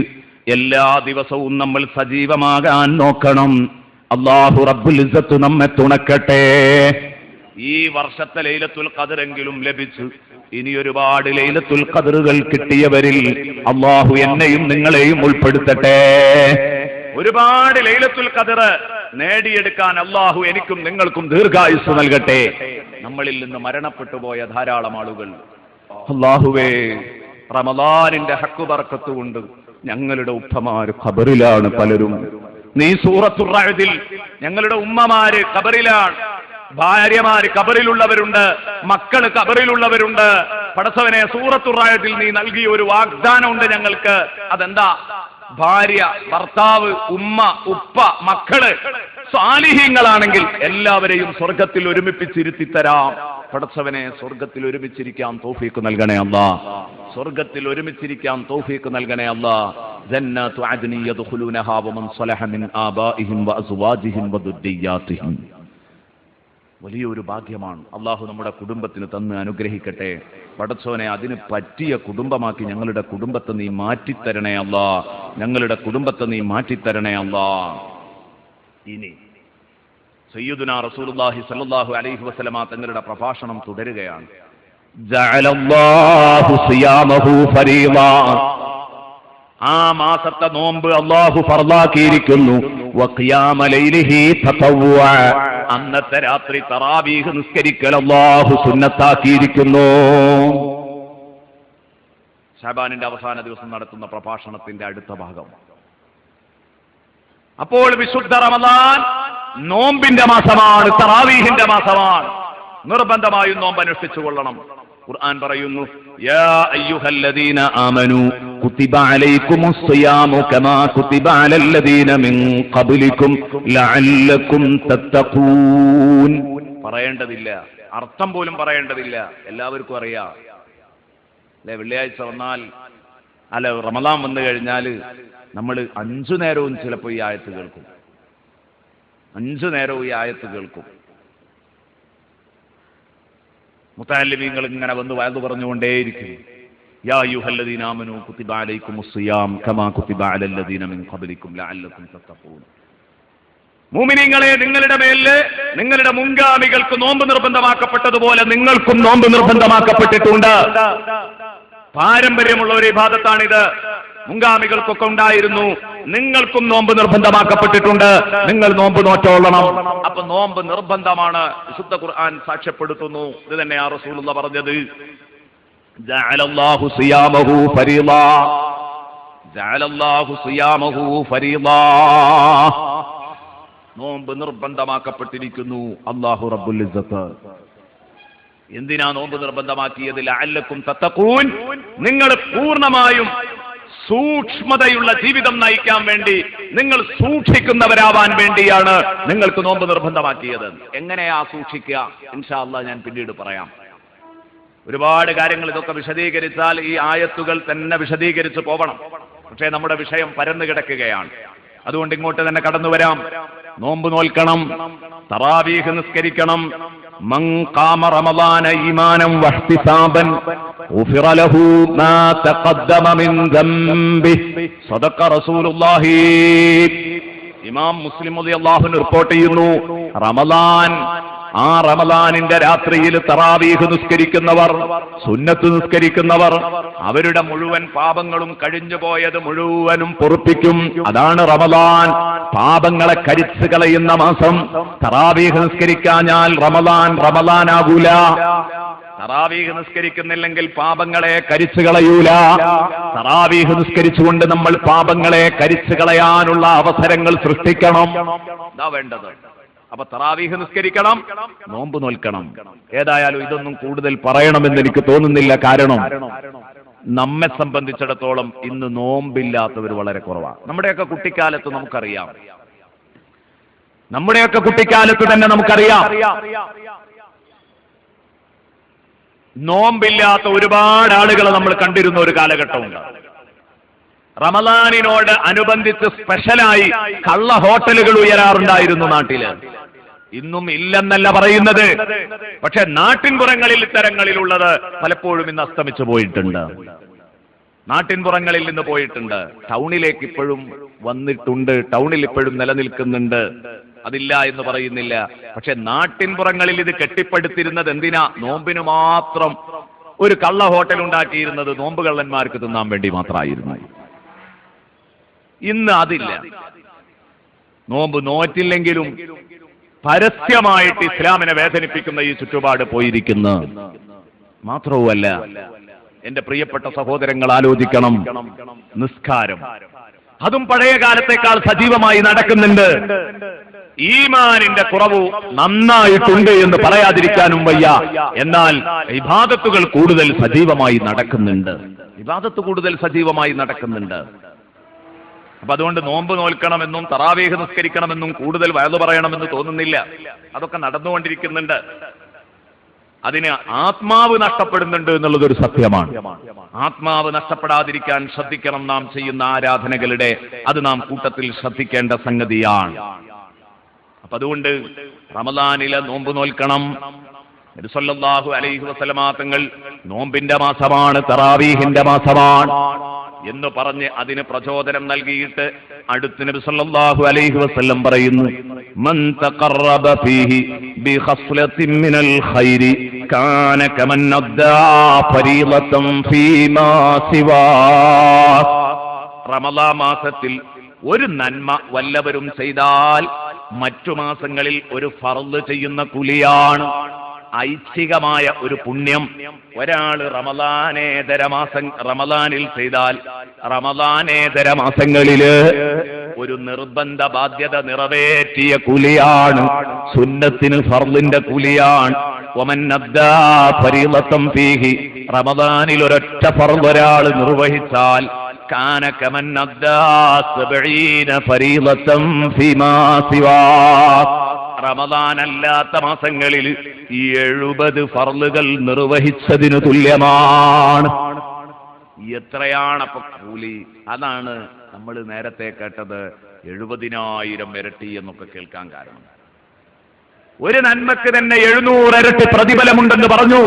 എല്ലാ ദിവസവും നമ്മൾ സജീവമാകാൻ നോക്കണം. അല്ലാഹു റബ്ബുൽ ഇസ്സത്ത് നമ്മെ തുണക്കട്ടെ. ഈ വർഷത്തെ ലൈലത്തുൽ ഖദറെങ്കിലും ലഭിച്ചു. ഇനി ഒരുപാട് ലൈലത്തുൽ ഖദറുകൾ കിട്ടിയവരിൽ അല്ലാഹു എന്നെയും നിങ്ങളെയും ഉൾപ്പെടുത്തട്ടെ. ഒരുപാട് ലൈലത്തുൽ ഖദർ നേടിയെടുക്കാൻ അല്ലാഹു എനിക്കും നിങ്ങൾക്കും ദീർഘായുസ്സ് നൽകട്ടെ. നമ്മളിൽ നിന്ന് മരണപ്പെട്ടു പോയ ധാരാളം ആളുകൾ അല്ലാഹുവേ, റമളാനിന്റെ ഹക്ക് ബർക്കത്ത് കൊണ്ട് ഞങ്ങളുടെ ഉപ്പമാര് ഖബറിലാണ് പലരും. നീ സൂറത്തുർ റഅദിൽ ഞങ്ങളുടെ ഉമ്മമാര് ഖബറിലാണ്, ഭാര്യമാര് ഖബറിലുള്ളവരുണ്ട്, മക്കള് ഖബറിലുള്ളവരുണ്ട്. പടച്ചവനെ, സൂറത്തുർ റഅദിൽ നീ നൽകിയ ഒരു വാഗ്ദാനമുണ്ട് ഞങ്ങൾക്ക്. അതെന്താ? ഭാര്യ, ഭർത്താവ്, ഉമ്മ, ഉപ്പ, മക്കള് സാലിഹീങ്ങളാണെങ്കിൽ എല്ലാവരെയും സ്വർഗത്തിൽ ഒരുമിപ്പിച്ചിരുത്തി തരാം. പടച്ചവനെ, സ്വർഗത്തിൽ ഒരുമിച്ചിരിക്കാൻ തൗഫീഖ് നൽകണേ അല്ലാഹ്. സ്വർഗത്തിൽ ഒരുമിച്ചിരിക്കാൻ തൗഫീഖ് നൽകണേ അല്ലാഹ്. ജന്നത്തു അദ്നി യദ്ഖുലൂനഹാ വമൻ സ്വലഹ മിൻ ആബാഇഹിം വഅസ്വാജിഹിം വദുർരിയ്യാതിഹിം. വലിയൊരു ഭാഗ്യമാണ്. അള്ളാഹു നമ്മുടെ കുടുംബത്തിന് തന്ന് അനുഗ്രഹിക്കട്ടെ. പടച്ചോനെ, അതിന് പറ്റിയ കുടുംബമാക്കി ഞങ്ങളുടെ കുടുംബത്തെ നീ മാറ്റിത്തരണേ അല്ലാ. ഞങ്ങളുടെ കുടുംബത്തെ നീ മാറ്റിത്തരണേ അല്ലാ. ഇനി സയ്യിദുനാ റസൂലുള്ളാഹി സ്വല്ലല്ലാഹു അലൈഹി വസല്ലമ തങ്ങളുടെ പ്രഭാഷണം തുടരുകയാണ്. ജഅലല്ലാഹു സിയാമഹു ഫരീള. ആ മാസത്തെ നോമ്പ് അല്ലാഹു ഫർളാക്കിയിരിക്കുന്നു. വഖിയാമ ലൈലിഹി തതവ്വുഅ. അന്നത്തെ രാത്രി തറാവീഹ് നിസ്കരിക്കൽ അല്ലാഹു സുന്നത്താക്കിയിരിക്കുന്നു. ശഅബാനിന്റെ അവസാന ദിവസം നടത്തുന്ന പ്രഭാഷണത്തിന്റെ അടുത്ത ഭാഗം. അപ്പോൾ വിശുദ്ധ റമളാൻ നോമ്പിന്റെ മാസമാണ്, തറാവീഹിന്റെ മാസമാണ്. നിർബന്ധമായും നോമ്പ് അനുഷ്ഠിച്ചു കൊള്ളണം. ഖുർആൻ പറയുന്നു, യാ അയ്യുഹല്ലദീന ആമനൂ കുതിബ അലൈക്കുമുസ് സിയാമു കമാ കുതിബ അലല്ലദീന മിൻ ഖബ്ലിക്കും ലഅല്ലക്കും തത്തഖൂൻ. പറയേണ്ടതില്ല, അർത്ഥം പോലും പറയേണ്ടതില്ല, എല്ലാവർക്കും അറിയാം അല്ലെ. വെള്ളിയാഴ്ച വന്നാൽ, അല്ല റമളാൻ വന്നു കഴിഞ്ഞാൽ നമ്മൾ 5 നേരവും ചിലപ്പോൾ ഈ ആയത്ത് കേൾക്കും. 5 നേരവും ഈ ആയത്ത് കേൾക്കും. മുതഅല്ലിമീങ്ങൾ ഇങ്ങനെ വന്ന് വയലു പറഞ്ഞുകൊണ്ടേയിരിക്കും. യാ അയ്യുഹല്ലദീന ആമനൂ കുതിബ അലൈക്കുമുസ് സിയാം കമാ കുതിബ അലല്ലദീന മിൻ ഖബ്ലിക്കും ലഅല്ലക്കും തത്തഖൂൻ. മുഅ്മിനീങ്ങളെ, നിങ്ങളുടെ മേലിൽ നിങ്ങളുടെ മുൻഗാമികൾക്ക് നോമ്പ് നിർബന്ധമാക്കപ്പെട്ടതുപോലെ നിങ്ങൾക്കും നോമ്പ് നിർബന്ധമാക്കപ്പെട്ടിട്ടുണ്ട്. പാരമ്പര്യമുള്ള ഒരു ഇബാദത്താണിത്. മുൻഗാമികൾക്കൊക്കെ ഉണ്ടായിരുന്നു. നിങ്ങൾക്കും നോമ്പ് നിർബന്ധമാക്കപ്പെട്ടിട്ടുണ്ട്. നിങ്ങൾ നോമ്പ് നോറ്റോളണം. അപ്പൊ നോമ്പ് നിർബന്ധമാണ്. വിശുദ്ധ ഖുർആൻ സാക്ഷ്യപ്പെടുത്തുന്നു. ഇത് തന്നെയാ റസൂലുള്ളാഹി പറഞ്ഞത്. ജഅലല്ലാഹു സിയാമഹു ഫരീള. ജഅലല്ലാഹു സിയാമഹു ഫരീള. നോമ്പ് നിർബന്ധമാക്കപ്പെട്ടിരിക്കുന്നു. അല്ലാഹു റബ്ബുൽ ഇസ്സത്ത്. എന്തിനാ നോമ്പ് നിർബന്ധമാക്കിയത്? ലഅല്ലക്കും തത്തഖൂൻ. നിങ്ങൾ പൂർണ്ണമായും സൂക്ഷ്മതയുള്ള ജീവിതം നയിക്കാൻ വേണ്ടി, നിങ്ങൾ സൂക്ഷിക്കുന്നവരാവാൻ വേണ്ടിയാണ് നിങ്ങൾക്ക് നോമ്പ് നിർബന്ധമാക്കിയത്. എങ്ങനെയാ സൂക്ഷിക്കുക? ഇൻഷാ അല്ലാഹ് ഞാൻ പിന്നീട് പറയാം. ഒരുപാട് കാര്യങ്ങൾ ഇതൊക്കെ വിശദീകരിച്ചാൽ ഈ ആയത്തുകൾ തന്നെ വിശദീകരിച്ച് പോവണം. പക്ഷേ നമ്മുടെ വിഷയം പരന്നു കിടക്കുകയാണ്. അതുകൊണ്ട് ഇങ്ങോട്ട് തന്നെ കടന്നു വരാം. നോമ്പ് നോൽക്കണം, തറാവീഹ് നിസ്കരിക്കണം. മൻ ഖാമ റമളാന ഈമാനൻ വഹ്തിസാബൻ ഗുഫിറ ലഹു മാ തഖദ്ദമ മിൻ ദംബിഹി സദഖ റസൂലുള്ളാഹി. ഇമാം മുസ്ലിം റളിയല്ലാഹു അൻഹു റിപ്പോർട്ട് ചെയ്യുന്നു, റമളാനിന്റെ രാത്രിയിൽ തറാവീഹ് നിസ്കരിക്കുന്നവർ, സുന്നത്ത് നിസ്കരിക്കുന്നവർ, അവരുടെ മുഴുവൻ പാപങ്ങളും കഴിഞ്ഞുപോയത് മുഴുവനും പൊറുപ്പിക്കും. അതാണ് റമളാൻ, പാപങ്ങളെ കരിച്ചു കളയുന്ന മാസം. തറാവീഹ് നിസ്കരിക്കാഞ്ഞാൽ റമളാനാകൂല. തറാവീഹ് നിസ്കരിക്കുന്നില്ലെങ്കിൽ പാപങ്ങളെ കരിച്ചു കളയൂല. തറാവീഹ് നിസ്കരിച്ചുകൊണ്ട് നമ്മൾ പാപങ്ങളെ കരിച്ചു കളയാനുള്ള അവസരങ്ങൾ സൃഷ്ടിക്കണം. ഇതാ വേണ്ടത്. അപ്പൊ തറാവീഹ് നിസ്കരിക്കണം, നോമ്പ് നോൽക്കണം. ഏതായാലും ഇതൊന്നും കൂടുതൽ പറയണമെന്ന് എനിക്ക് തോന്നുന്നില്ല. കാരണം നമ്മെ സംബന്ധിച്ചിടത്തോളം ഇന്ന് നോമ്പില്ലാത്തവർ വളരെ കുറവാണ്. നമ്മുടെയൊക്കെ കുട്ടിക്കാലത്ത് നമുക്കറിയാം, നോമ്പില്ലാത്ത ഒരുപാട് ആളുകളെ നമ്മൾ കണ്ടിരുന്ന ഒരു കാലഘട്ടമുണ്ട്. റമളാനിനോട് അനുബന്ധിച്ച് സ്പെഷ്യലായി കള്ള ഹോട്ടലുകൾ ഉയരാറുണ്ടായിരുന്നു നാട്ടില്. ഇന്നും ഇല്ലെന്നല്ല പറയുന്നത്, പക്ഷെ നാട്ടിൻപുറങ്ങളിൽ ഇത്തരങ്ങളിലുള്ളത് പലപ്പോഴും ഇന്ന് അസ്തമിച്ചു പോയിട്ടുണ്ട്. നാട്ടിൻപുറങ്ങളിൽ നിന്ന് പോയിട്ടുണ്ട്, ടൗണിലേക്ക് ഇപ്പോഴും വന്നിട്ടുണ്ട്, ടൗണിൽ ഇപ്പോഴും നിലനിൽക്കുന്നുണ്ട്, അതില്ല എന്ന് പറയുന്നില്ല. പക്ഷെ നാട്ടിൻപുറങ്ങളിൽ ഇത് കെട്ടിപ്പടുത്തിരുന്നത് എന്തിനാ? നോമ്പിന് മാത്രം ഒരു കള്ള ഹോട്ടൽ ഉണ്ടാക്കിയിരുന്നത് നോമ്പ് കള്ളന്മാർക്ക് തിന്നാൻ വേണ്ടി മാത്രമായിരുന്നു. ഇന്ന് അതില്ല. നോമ്പ് നോറ്റില്ലെങ്കിലും പരസ്യമായിട്ട് ഇസ്ലാമിനെ വേദനിപ്പിക്കുന്ന ഈ ചുറ്റുപാട് പോയിരിക്കുന്നു. മാത്രവുമല്ല, എന്റെ പ്രിയപ്പെട്ട സഹോദരങ്ങൾ ആലോചിക്കണം, നിസ്കാരം അതും പഴയ കാലത്തേക്കാൾ സജീവമായി നടക്കുന്നുണ്ട്. ഈമാനിന്റെ കുറവ് നന്നായിട്ടുണ്ട് എന്ന് പറയാതിരിക്കാനും വയ്യ. എന്നാൽ ഇബാദത്തുകൾ കൂടുതൽ സജീവമായി നടക്കുന്നുണ്ട്, ഇബാദത്ത് കൂടുതൽ സജീവമായി നടക്കുന്നുണ്ട്. അപ്പൊ അതുകൊണ്ട് നോമ്പ് നോൽക്കണമെന്നും തറാവീഹ് നിസ്കരിക്കണമെന്നും കൂടുതൽ വയലു പറയണമെന്ന് തോന്നുന്നില്ല. അതൊക്കെ നടന്നുകൊണ്ടിരിക്കുന്നുണ്ട്. അതിന് ആത്മാവ് നഷ്ടപ്പെടുന്നുണ്ട് എന്നുള്ളതൊരു സത്യമാണ്. ആത്മാവ് നഷ്ടപ്പെടാതിരിക്കാൻ ശ്രദ്ധിക്കണം. നാം ചെയ്യുന്ന ആരാധനകളുടെ അത് നാം കൂട്ടത്തിൽ ശ്രദ്ധിക്കേണ്ട സംഗതിയാണ്. അപ്പൊ അതുകൊണ്ട് റമദാനിലെ നോമ്പ് നോൽക്കണം. നബി സല്ലല്ലാഹു അലൈഹി വസല്ലമ തങ്ങൾ നോമ്പിന്റെ മാസമാണ്, തറാവീഹിന്റെ മാസമാണ് എന്ന് പറഞ്ഞ് അതിന് പ്രചോദനം നൽകിയിട്ട് അടുത്ത് നബി സല്ലല്ലാഹു അലൈഹി വസല്ലം പറയുന്നു, മൻ തഖറബ ഫീഹി ബിഖസ്ലത്തിൻ മിനൽ ഖൈരി കാന കമൻ അദ്ദാ ഫരീളതൻ ഫീമാ സിവാ. റമളാൻ മാസത്തിൽ ഒരു നന്മ വല്ലവരും ചെയ്താൽ മറ്റു മാസങ്ങളിൽ ഒരു ഫർള് ചെയ്യുന്ന കൂലിയാണ്, ഐച്ഛികമായ ഒരു പുണ്യം. ഒരാൾ റമളാനിൽ ചെയ്താൽ റമളാനേതര മാസങ്ങളില് ഒരു നിർബന്ധ ബാധ്യത നിറവേറ്റിയ കൂലിയാണ്, സുന്നത്തിന് ഫർളിന്റെ കൂലിയാണ്. വമൻ അദ്ദാ ഫരീളതൻ ഫീഹി, റമളാനിൽ ഒരൊറ്റ ഫർള് ഒരാൾ നിർവഹിച്ചാൽ കാന കമൻ അദ്ദാ 70 ഫരീളതൻ ഫീമാ സിവാ. റമദാൻ അല്ലാത്ത മാസങ്ങളിൽ 70 ഫർളുകൾ നിർവഹിച്ചതിന് തുല്യമാണ്. എത്രയാണ് അപ്പൊ കൂലി? അതാണ് നമ്മൾ നേരത്തെ കേട്ടത് 70,000 ഇരട്ടി എന്നൊക്കെ കേൾക്കാൻ കാരണം. ഒരു നന്മക്ക് തന്നെ 700 ഇരട്ടി പ്രതിഫലമുണ്ടെന്ന് പറഞ്ഞു,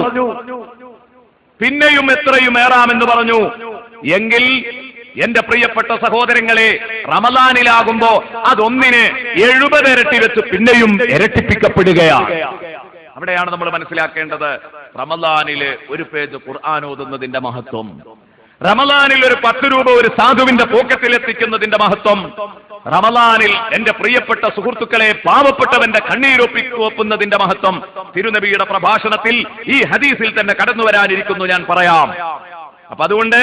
പിന്നെയും എത്രയും ഏറാമെന്ന് പറഞ്ഞു. എങ്കിൽ എന്റെ പ്രിയപ്പെട്ട സഹോദരങ്ങളെ, റമദാനിലാകുമ്പോ അതൊന്നിന് 70 ഇരട്ടി വെച്ച് പിന്നെയും ഇരട്ടിപ്പിക്കപ്പെടുകയാണ്. അവിടെയാണ് നമ്മൾ മനസ്സിലാക്കേണ്ടത് റമദാനില് ഒരു പേജ് ഖുർആൻ ഓതുന്നതിന്റെ മഹത്വം, റമദാനിൽ ഒരു 10 രൂപ ഒരു സാധുവിന്റെ പോക്കറ്റിൽ എത്തിക്കുന്നതിന്റെ മഹത്വം, റമദാനിൽ എന്റെ പ്രിയപ്പെട്ട സുഹൃത്തുക്കളെ പാവപ്പെട്ടവന്റെ കണ്ണീരൊപ്പിക്കുന്നതിന്റെ മഹത്വം തിരുനബിയുടെ പ്രഭാഷണത്തിൽ ഈ ഹദീസിൽ തന്നെ കടന്നു വരാനിരിക്കുന്നു, ഞാൻ പറയാം. അപ്പൊ അതുകൊണ്ട്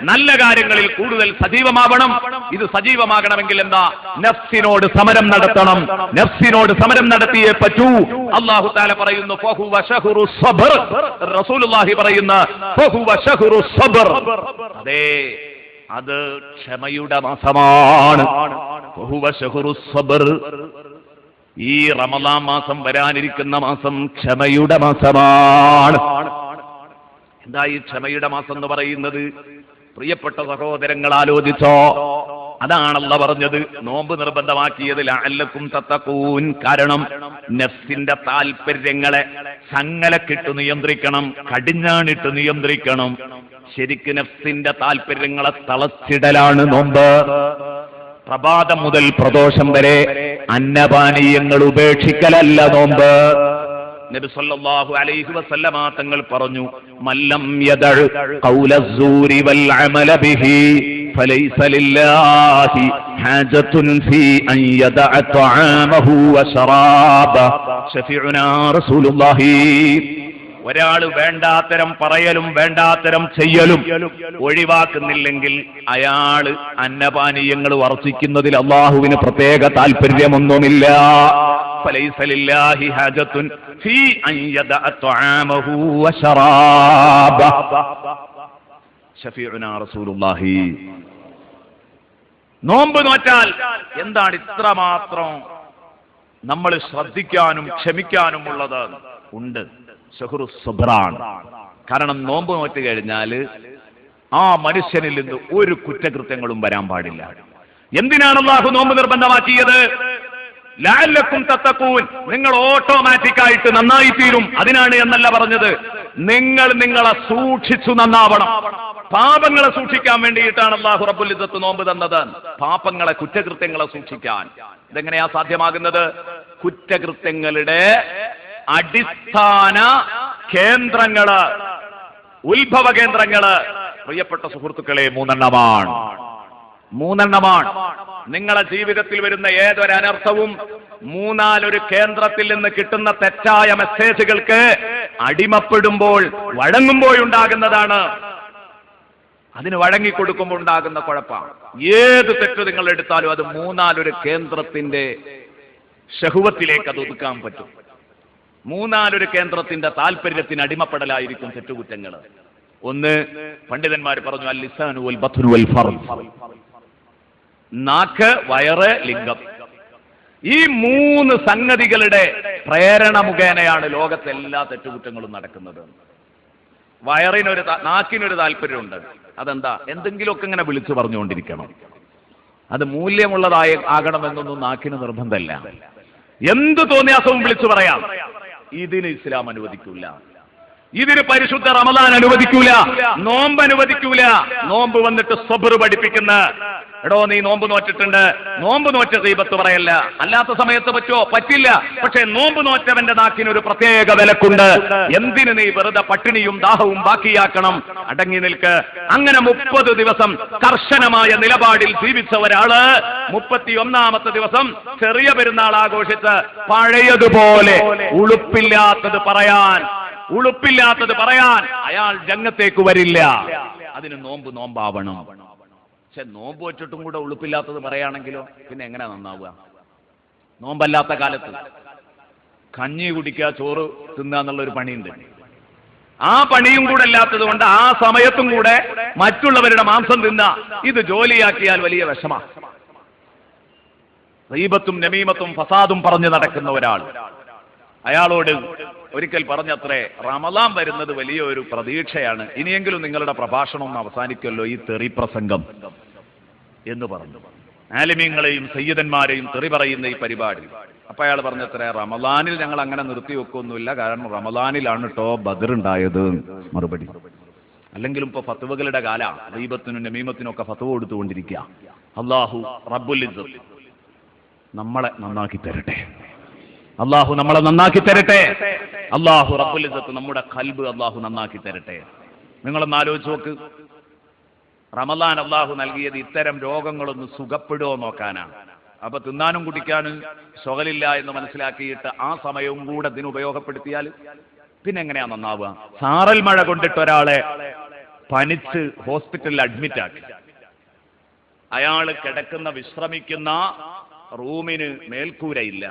നല്ല കാര്യങ്ങളിൽ കൂടുതൽ സജീവമാവണം. ഇത് സജീവമാകണമെങ്കിൽ എന്താ? നഫ്സിനോട് സമരം നടത്തണം. നഫ്സിനോട് സമരം നടത്തിയേ പറ്റൂ. അല്ലാഹു തആല പറയുന്നു ഫഹുവ ശഹ്റു സബ്ർ, റസൂലുള്ളാഹി പറയുന്ന ഫഹുവ ശഹ്റു സബ്ർ, അതെ അത് ക്ഷമയുടെ മാസമാണ്. ഫഹുവ ശഹ്റു സബ്ർ, ഈ റമളാൻ മാസം വരാനിരിക്കുന്ന മാസം ക്ഷമയുടെ മാസമാണ്. എന്താ ഈ ക്ഷമയുടെ മാസം എന്ന് പറയുന്നത്? പ്രിയപ്പെട്ട സഹോദരങ്ങൾ ആലോചിച്ചോ. അതാണല്ല പറഞ്ഞത്, നോമ്പ് നിർബന്ധമാക്കിയത് ലഅല്ലക്കും തത്തഖൂൻ. കാരണം നഫ്സിന്റെ താല്പര്യങ്ങളെ ചങ്ങലക്കിട്ട് നിയന്ത്രിക്കണം, കടിഞ്ഞാണിട്ട് നിയന്ത്രിക്കണം. ശരിക്ക് നഫ്സിന്റെ താല്പര്യങ്ങളെ തളച്ചിടലാണ് നോമ്പ്. പ്രഭാതം മുതൽ പ്രദോഷം വരെ അന്നപാനീയങ്ങൾ ഉപേക്ഷിക്കലല്ല നോമ്പ്. നബി സല്ലല്ലാഹു അലൈഹി വസല്ലമ തങ്ങൾ പറഞ്ഞു, മല്ലം യദഉ ഖൗലസ്സൂരി വൽ അമല ബിഹി ഫലൈസ ലില്ലാഹി ഹാജത്തുൻ ഫീ അൻ യദഅ തആമഹു വശറാബ. ശഫീഉനാ റസൂലുള്ളാഹി. ഒരാൾ വേണ്ടാത്തരം പറയലും വേണ്ടാത്തരം ചെയ്യലും ഒഴിവാക്കുന്നില്ലെങ്കിൽ അയാള് അന്നപാനീയങ്ങൾ വർദ്ധിക്കുന്നതിൽ അള്ളാഹുവിന് പ്രത്യേക താല്പര്യമൊന്നുമില്ല. ഫലൈസ ലില്ലാഹി ഹാജത്തുൻ ഫീ അൻ യദഅ തആമഹു വശറാബ. ശഫീഉനാ റസൂലുള്ളാഹി. നോമ്പ് നോറ്റാൽ എന്താണ് ഇത്രമാത്രം നമ്മൾ ശ്രദ്ധിക്കാനും ക്ഷമിക്കാനും ഉള്ളത്? ഉണ്ട്, ശഹ്റു സബ്റാണ്. കാരണം നോമ്പ് നോറ്റ് കഴിഞ്ഞാൽ ആ മനുഷ്യനിൽ നിന്ന് ഒരു കുറ്റകൃത്യങ്ങളും വരാൻ പാടില്ല. എന്തിനാണ് അല്ലാഹു നോമ്പ് നിർബന്ധമാക്കിയത്? ലഅല്ലക്കും തത്തഖൂൻ, നിങ്ങൾ ഓട്ടോമാറ്റിക് ആയിട്ട് നന്നായി തീരും, അതിനാണ് എന്നല്ല പറഞ്ഞത്. നിങ്ങൾ നിങ്ങളെ സൂക്ഷിച്ചു നന്നാവണം. പാപങ്ങളെ സൂക്ഷിക്കാൻ വേണ്ടിയിട്ടാണ് അല്ലാഹു റബ്ബുൽ ഇസ്സത്ത് നോമ്പ് തന്നത്. പാപങ്ങളെ, കുറ്റകൃത്യങ്ങളെ സൂക്ഷിക്കാൻ. ഇതെങ്ങനെയാ സാധ്യമാകുന്നത്? കുറ്റകൃത്യങ്ങളുടെ അടിസ്ഥാന കേന്ദ്രങ്ങള്, ഉത്ഭവ കേന്ദ്രങ്ങള്, പ്രിയപ്പെട്ട സുഹൃത്തുക്കളെ, മൂന്നെണ്ണമാണ്. നിങ്ങളെ ജീവിതത്തിൽ വരുന്ന ഏതൊരു അനർത്ഥവും മൂന്നാലൊരു കേന്ദ്രത്തിൽ നിന്ന് കിട്ടുന്ന തെറ്റായ മെസ്സേജുകൾക്ക് അടിമപ്പെടുമ്പോൾ, വഴങ്ങുമ്പോഴുണ്ടാകുന്നതാണ്. അതിന് വഴങ്ങിക്കൊടുക്കുമ്പോൾ ഉണ്ടാകുന്ന കുഴപ്പമാണ്. ഏത് തെറ്റ് നിങ്ങൾ എടുത്താലും അത് മൂന്നാലൊരു കേന്ദ്രത്തിന്റെ ഷഹുവത്തിലേക്ക് അത് ഒതുക്കാൻ പറ്റും. മൂന്നാലൊരു കേന്ദ്രത്തിന്റെ താല്പര്യത്തിന് അടിമപ്പെടലായിരിക്കും തെറ്റുകുറ്റങ്ങൾ. ഒന്ന്, പണ്ഡിതന്മാർ പറഞ്ഞു, അൽ ലിസാനു വൽ ബത്നു വൽ ഫർജ്. നാക്ക്, വയറ്, ലിംഗം. ഈ മൂന്ന് സംഗതികളുടെ പ്രേരണ മുഖേനയാണ് ലോകത്തെ എല്ലാ തെറ്റുകുറ്റങ്ങളും നടക്കുന്നത്. നാക്കിനൊരു താല്പര്യമുണ്ട്. അതെന്താ? എന്തെങ്കിലുമൊക്കെ ഇങ്ങനെ വിളിച്ചു പറഞ്ഞുകൊണ്ടിരിക്കണം. അത് മൂല്യമുള്ളതാകണമെന്നൊന്നും നാക്കിന് നിർബന്ധമല്ല. എന്ത് തോന്നിയാസവും വിളിച്ചു പറയാം. ഇതിന് ഇസ്ലാം അനുവദിക്കൂല. ഇതിന് പരിശുദ്ധ റമദാൻ അനുവദിക്കൂല. നോമ്പ് അനുവദിക്കൂല. നോമ്പ് വന്നിട്ട് സബ്ർ പഠിപ്പിക്കുന്ന, എടോ നീ നോമ്പ് നോറ്റിട്ടുണ്ട്, നോമ്പ് നോറ്റ ഗീബത്ത് പറയല്ല. അല്ലാത്ത സമയത്ത് പറ്റുമോ? പറ്റില്ല. പക്ഷെ നോമ്പ് നോറ്റവന്റെ നാക്കിനൊരു പ്രത്യേക വിലക്കുണ്ട്. എന്തിന് നീ വെറുതെ പട്ടിണിയും ദാഹവും ബാക്കിയാക്കണം? അടങ്ങി നിൽക്ക്. അങ്ങനെ 30 ദിവസം കർശനമായ നിലപാടിൽ ജീവിച്ച ഒരാള് 31ാമത്തെ ദിവസം ചെറിയ പെരുന്നാൾ ആഘോഷിച്ച് പഴയതുപോലെ ഉളുപ്പില്ലാത്തത് പറയാൻ അയാൾ ജന്നത്തേക്ക് വരില്ല. അതിന് നോമ്പാവണം. പക്ഷെ നോമ്പ് വെച്ചിട്ടും കൂടെ ഉളുപ്പില്ലാത്തത് പറയാണെങ്കിലോ പിന്നെ എങ്ങനെ നന്നാവുക? നോമ്പല്ലാത്ത കാലത്ത് കഞ്ഞി കുടിക്കുക, ചോറ് തിന്നുക എന്നുള്ളൊരു പണിയുണ്ട്. ആ പണിയും കൂടെ അല്ലാത്തത് കൊണ്ട് ആ സമയത്തും കൂടെ മറ്റുള്ളവരുടെ മാംസം തിന്ന ഇത് ജോലിയാക്കിയാൽ വലിയ വിഷമ. ഗീബത്തും നമീമത്തും ഫസാദും പറഞ്ഞു നടക്കുന്ന ഒരാൾ, അയാളോട് ഒരിക്കൽ പറഞ്ഞത്രേ, റമദാൻ വരുന്നത് വലിയ ഒരു പ്രതീക്ഷയാണ്, ഇനിയെങ്കിലും നിങ്ങളുടെ പ്രഭാഷണം ഒന്ന് അവസാനിക്കുമല്ലോ ഈ തെറി പ്രസംഗം എന്ന് പറഞ്ഞു. ആലിമീങ്ങളെയും സയ്യിദന്മാരെയും തെറി പറയുന്ന ഈ പരിപാടി. അപ്പൊ അയാൾ പറഞ്ഞത്രേ, റമദാനിൽ ഞങ്ങൾ അങ്ങനെ നിർത്തിവെക്കൊന്നുമില്ല, കാരണം റമദാനിലാണ് കേട്ടോ ബദർ ഉണ്ടായത്. മറുപടി. അല്ലെങ്കിലും ഇപ്പൊ ഫത്വകളുടെ കാല, ഗീബത്തിനും നമീമത്തിനും ഒക്കെ ഫത്വ കൊടുത്തുകൊണ്ടിരിക്കുക. അല്ലാഹു റബ്ബുൽ ഇസ്സത്ത് നമ്മളെ നന്നാക്കി തരട്ടെ. അല്ലാഹു നമ്മളെ നന്നാക്കി തരട്ടെ. അല്ലാഹു റബ്ബുൽ ഇസ്സത്ത് നമ്മുടെ ഖൽബ് അല്ലാഹു നന്നാക്കി തരട്ടെ. നിങ്ങളൊന്ന് ആലോചിച്ച് നോക്ക്. റമദാൻ അല്ലാഹു നൽകിയത് ഇത്തരം രോഗങ്ങളൊന്ന് സുഖപ്പെടുമോ നോക്കാനാണ്. അപ്പൊ തിന്നാനും കുടിക്കാനും ശൊഗലില്ല എന്ന് മനസ്സിലാക്കിയിട്ട് ആ സമയവും കൂടെ ഇതിന് ഉപയോഗപ്പെടുത്തിയാൽ പിന്നെ എങ്ങനെയാ നന്നാവുക? സാറൽ മഴ കൊണ്ടിട്ട് ഒരാളെ പനിച്ച് ഹോസ്പിറ്റലിൽ അഡ്മിറ്റ് ആക്കി. അയാൾ കിടക്കുന്ന വിശ്രമിക്കുന്ന റൂമിന് മേൽക്കൂരയില്ല.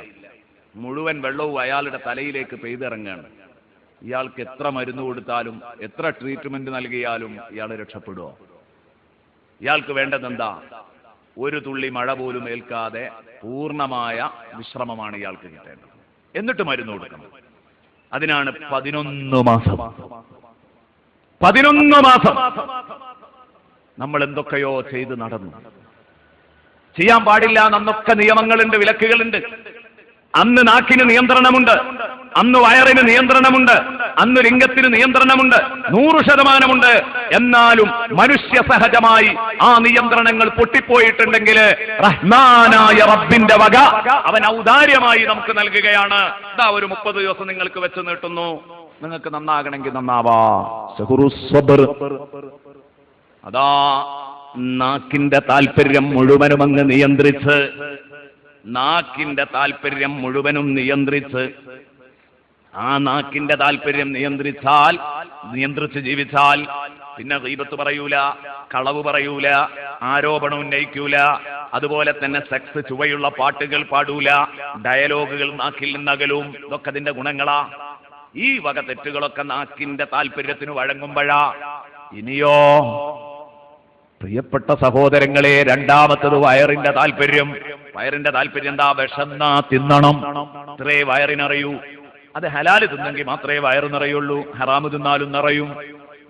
മുഴുവൻ വെള്ളവും അയാളുടെ തലയിലേക്ക് പെയ്തിറങ്ങുകയാണ്. ഇയാൾക്ക് എത്ര മരുന്ന് കൊടുത്താലും എത്ര ട്രീറ്റ്മെന്റ് നൽകിയാലും ഇയാൾ രക്ഷപ്പെടുമോ? ഇയാൾക്ക് വേണ്ടതെന്താ? ഒരു തുള്ളി മഴ പോലും ഏൽക്കാതെ പൂർണ്ണമായ വിശ്രമമാണ് ഇയാൾക്ക് കിട്ടേണ്ടത്. എന്നിട്ട് മരുന്ന് കൊടുക്കണം. അതിനാണ് 11 മാസം. 11 മാസം നമ്മൾ എന്തൊക്കെയോ ചെയ്ത് നടന്നു. ചെയ്യാൻ പാടില്ല എന്നൊക്കെ നിയമങ്ങളുണ്ട്, വിലക്കുകളുണ്ട്. അന്ന് നാക്കിന് നിയന്ത്രണമുണ്ട്, അന്ന് വയറിന് നിയന്ത്രണമുണ്ട്, അന്ന് ലിംഗത്തിന് നിയന്ത്രണമുണ്ട്, 100% എന്നാലും മനുഷ്യ സഹജമായി ആ നിയന്ത്രണങ്ങൾ പൊട്ടിപ്പോയിട്ടുണ്ടെങ്കിൽ റഹ്മാനായ റബ്ബിന്റെ വക അവൻ ഔദാര്യമായി നമുക്ക് നൽകുകയാണ്. ഇതാ ഒരു 30 ദിവസം നിങ്ങൾക്ക് വെച്ച് നീട്ടുന്നു. നിങ്ങൾക്ക് നന്നാകണമെങ്കിൽ നന്നാവാ. അതാ നാക്കിന്റെ താല്പര്യം മുഴുവനും അങ്ങ് നിയന്ത്രിച്ച്, നാക്കിന്റെ താല്പര്യം മുഴുവനും നിയന്ത്രിച്ച്, ആ നാക്കിന്റെ താല്പര്യം നിയന്ത്രിച്ച് ജീവിച്ചാൽ പിന്നെ ഗീബത്ത് പറയൂല, കളവ് പറയൂല, ആരോപണം ഉന്നയിക്കൂല, അതുപോലെ തന്നെ സെക്സ്, ചുവയുള്ള പാട്ടുകൾ പാടൂല, ഡയലോഗുകൾ നാക്കിൽ നിന്നകലും. ഇതൊക്കെ അതിന്റെ ഗുണങ്ങളാ. ഈ വക തെറ്റുകളൊക്കെ നാക്കിന്റെ താല്പര്യത്തിന് വഴങ്ങുമ്പോഴാ. ഇനിയോ പ്രിയപ്പെട്ട സഹോദരങ്ങളെ, രണ്ടാമത്തത് വയറിന്റെ താല്പര്യം. വയറിന്റെ താല്പര്യം എന്താ? വിശന്നാ തിന്നണം, ഇത്രേ വയറിനറിയൂ. അത് ഹലാല് തിന്നെങ്കിൽ മാത്രമേ വയറ് നിറയുള്ളൂ. ഹറാമ് തിന്നാലും നിറയും,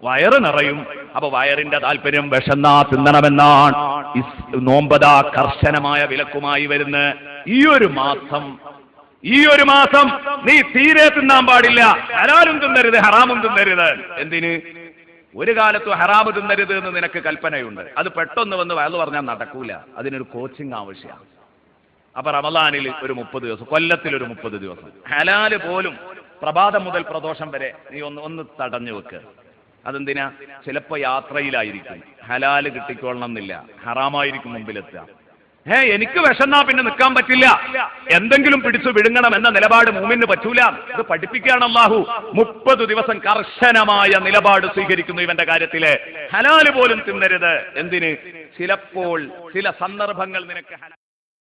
വയറ് നിറയും. അപ്പൊ വയറിന്റെ താല്പര്യം വിശന്നാ തിന്നണമെന്നാണ് നോമ്പതാ കർശനമായ വിലക്കുമായി വരുന്ന ഈ ഒരു മാസം ഈ ഒരു മാസം നീ തീരെ തിന്നാൻ പാടില്ല, ഹലാലും തിന്നരുത് ഹറാമും തിന്നരുത്. എന്തിന്? ഒരു കാലത്തും ഹറാമ് തിന്നരുത് എന്ന് നിനക്ക് കൽപ്പനയുണ്ട്. അത് പെട്ടെന്ന് വന്ന് വയല് പറഞ്ഞാൽ നടക്കൂല, അതിനൊരു കോച്ചിങ് ആവശ്യമാണ്. അപ്പൊ റമളാനിൽ ഒരു 30 ദിവസം, കൊല്ലത്തിൽ ഒരു 30 ദിവസം ഹലാല് പോലും പ്രഭാതം മുതൽ പ്രദോഷം വരെ നീ ഒന്ന് തടഞ്ഞു വെക്ക്. അതെന്തിനാ? ചിലപ്പോ യാത്രയിലായിരിക്കും, ഹലാല് കിട്ടിക്കൊള്ളണം എന്നില്ല, ഹറാമായിരിക്കും മുമ്പിലെത്തുക. എനിക്ക് വിശന്നാ പിന്നെ നിൽക്കാൻ പറ്റില്ല, എന്തെങ്കിലും പിടിച്ചു വിഴുങ്ങണം എന്ന നിലപാട് മൂമിന് പറ്റൂല. ഇത് പഠിപ്പിക്കുകയാണ് അല്ലാഹു. 30 ദിവസം കർശനമായ നിലപാട് സ്വീകരിക്കുന്നു ഇവന്റെ കാര്യത്തില്. ഹലാല് പോലും തിന്നരുത്. എന്തിന്? ചിലപ്പോൾ ചില സന്ദർഭങ്ങൾ നിനക്ക്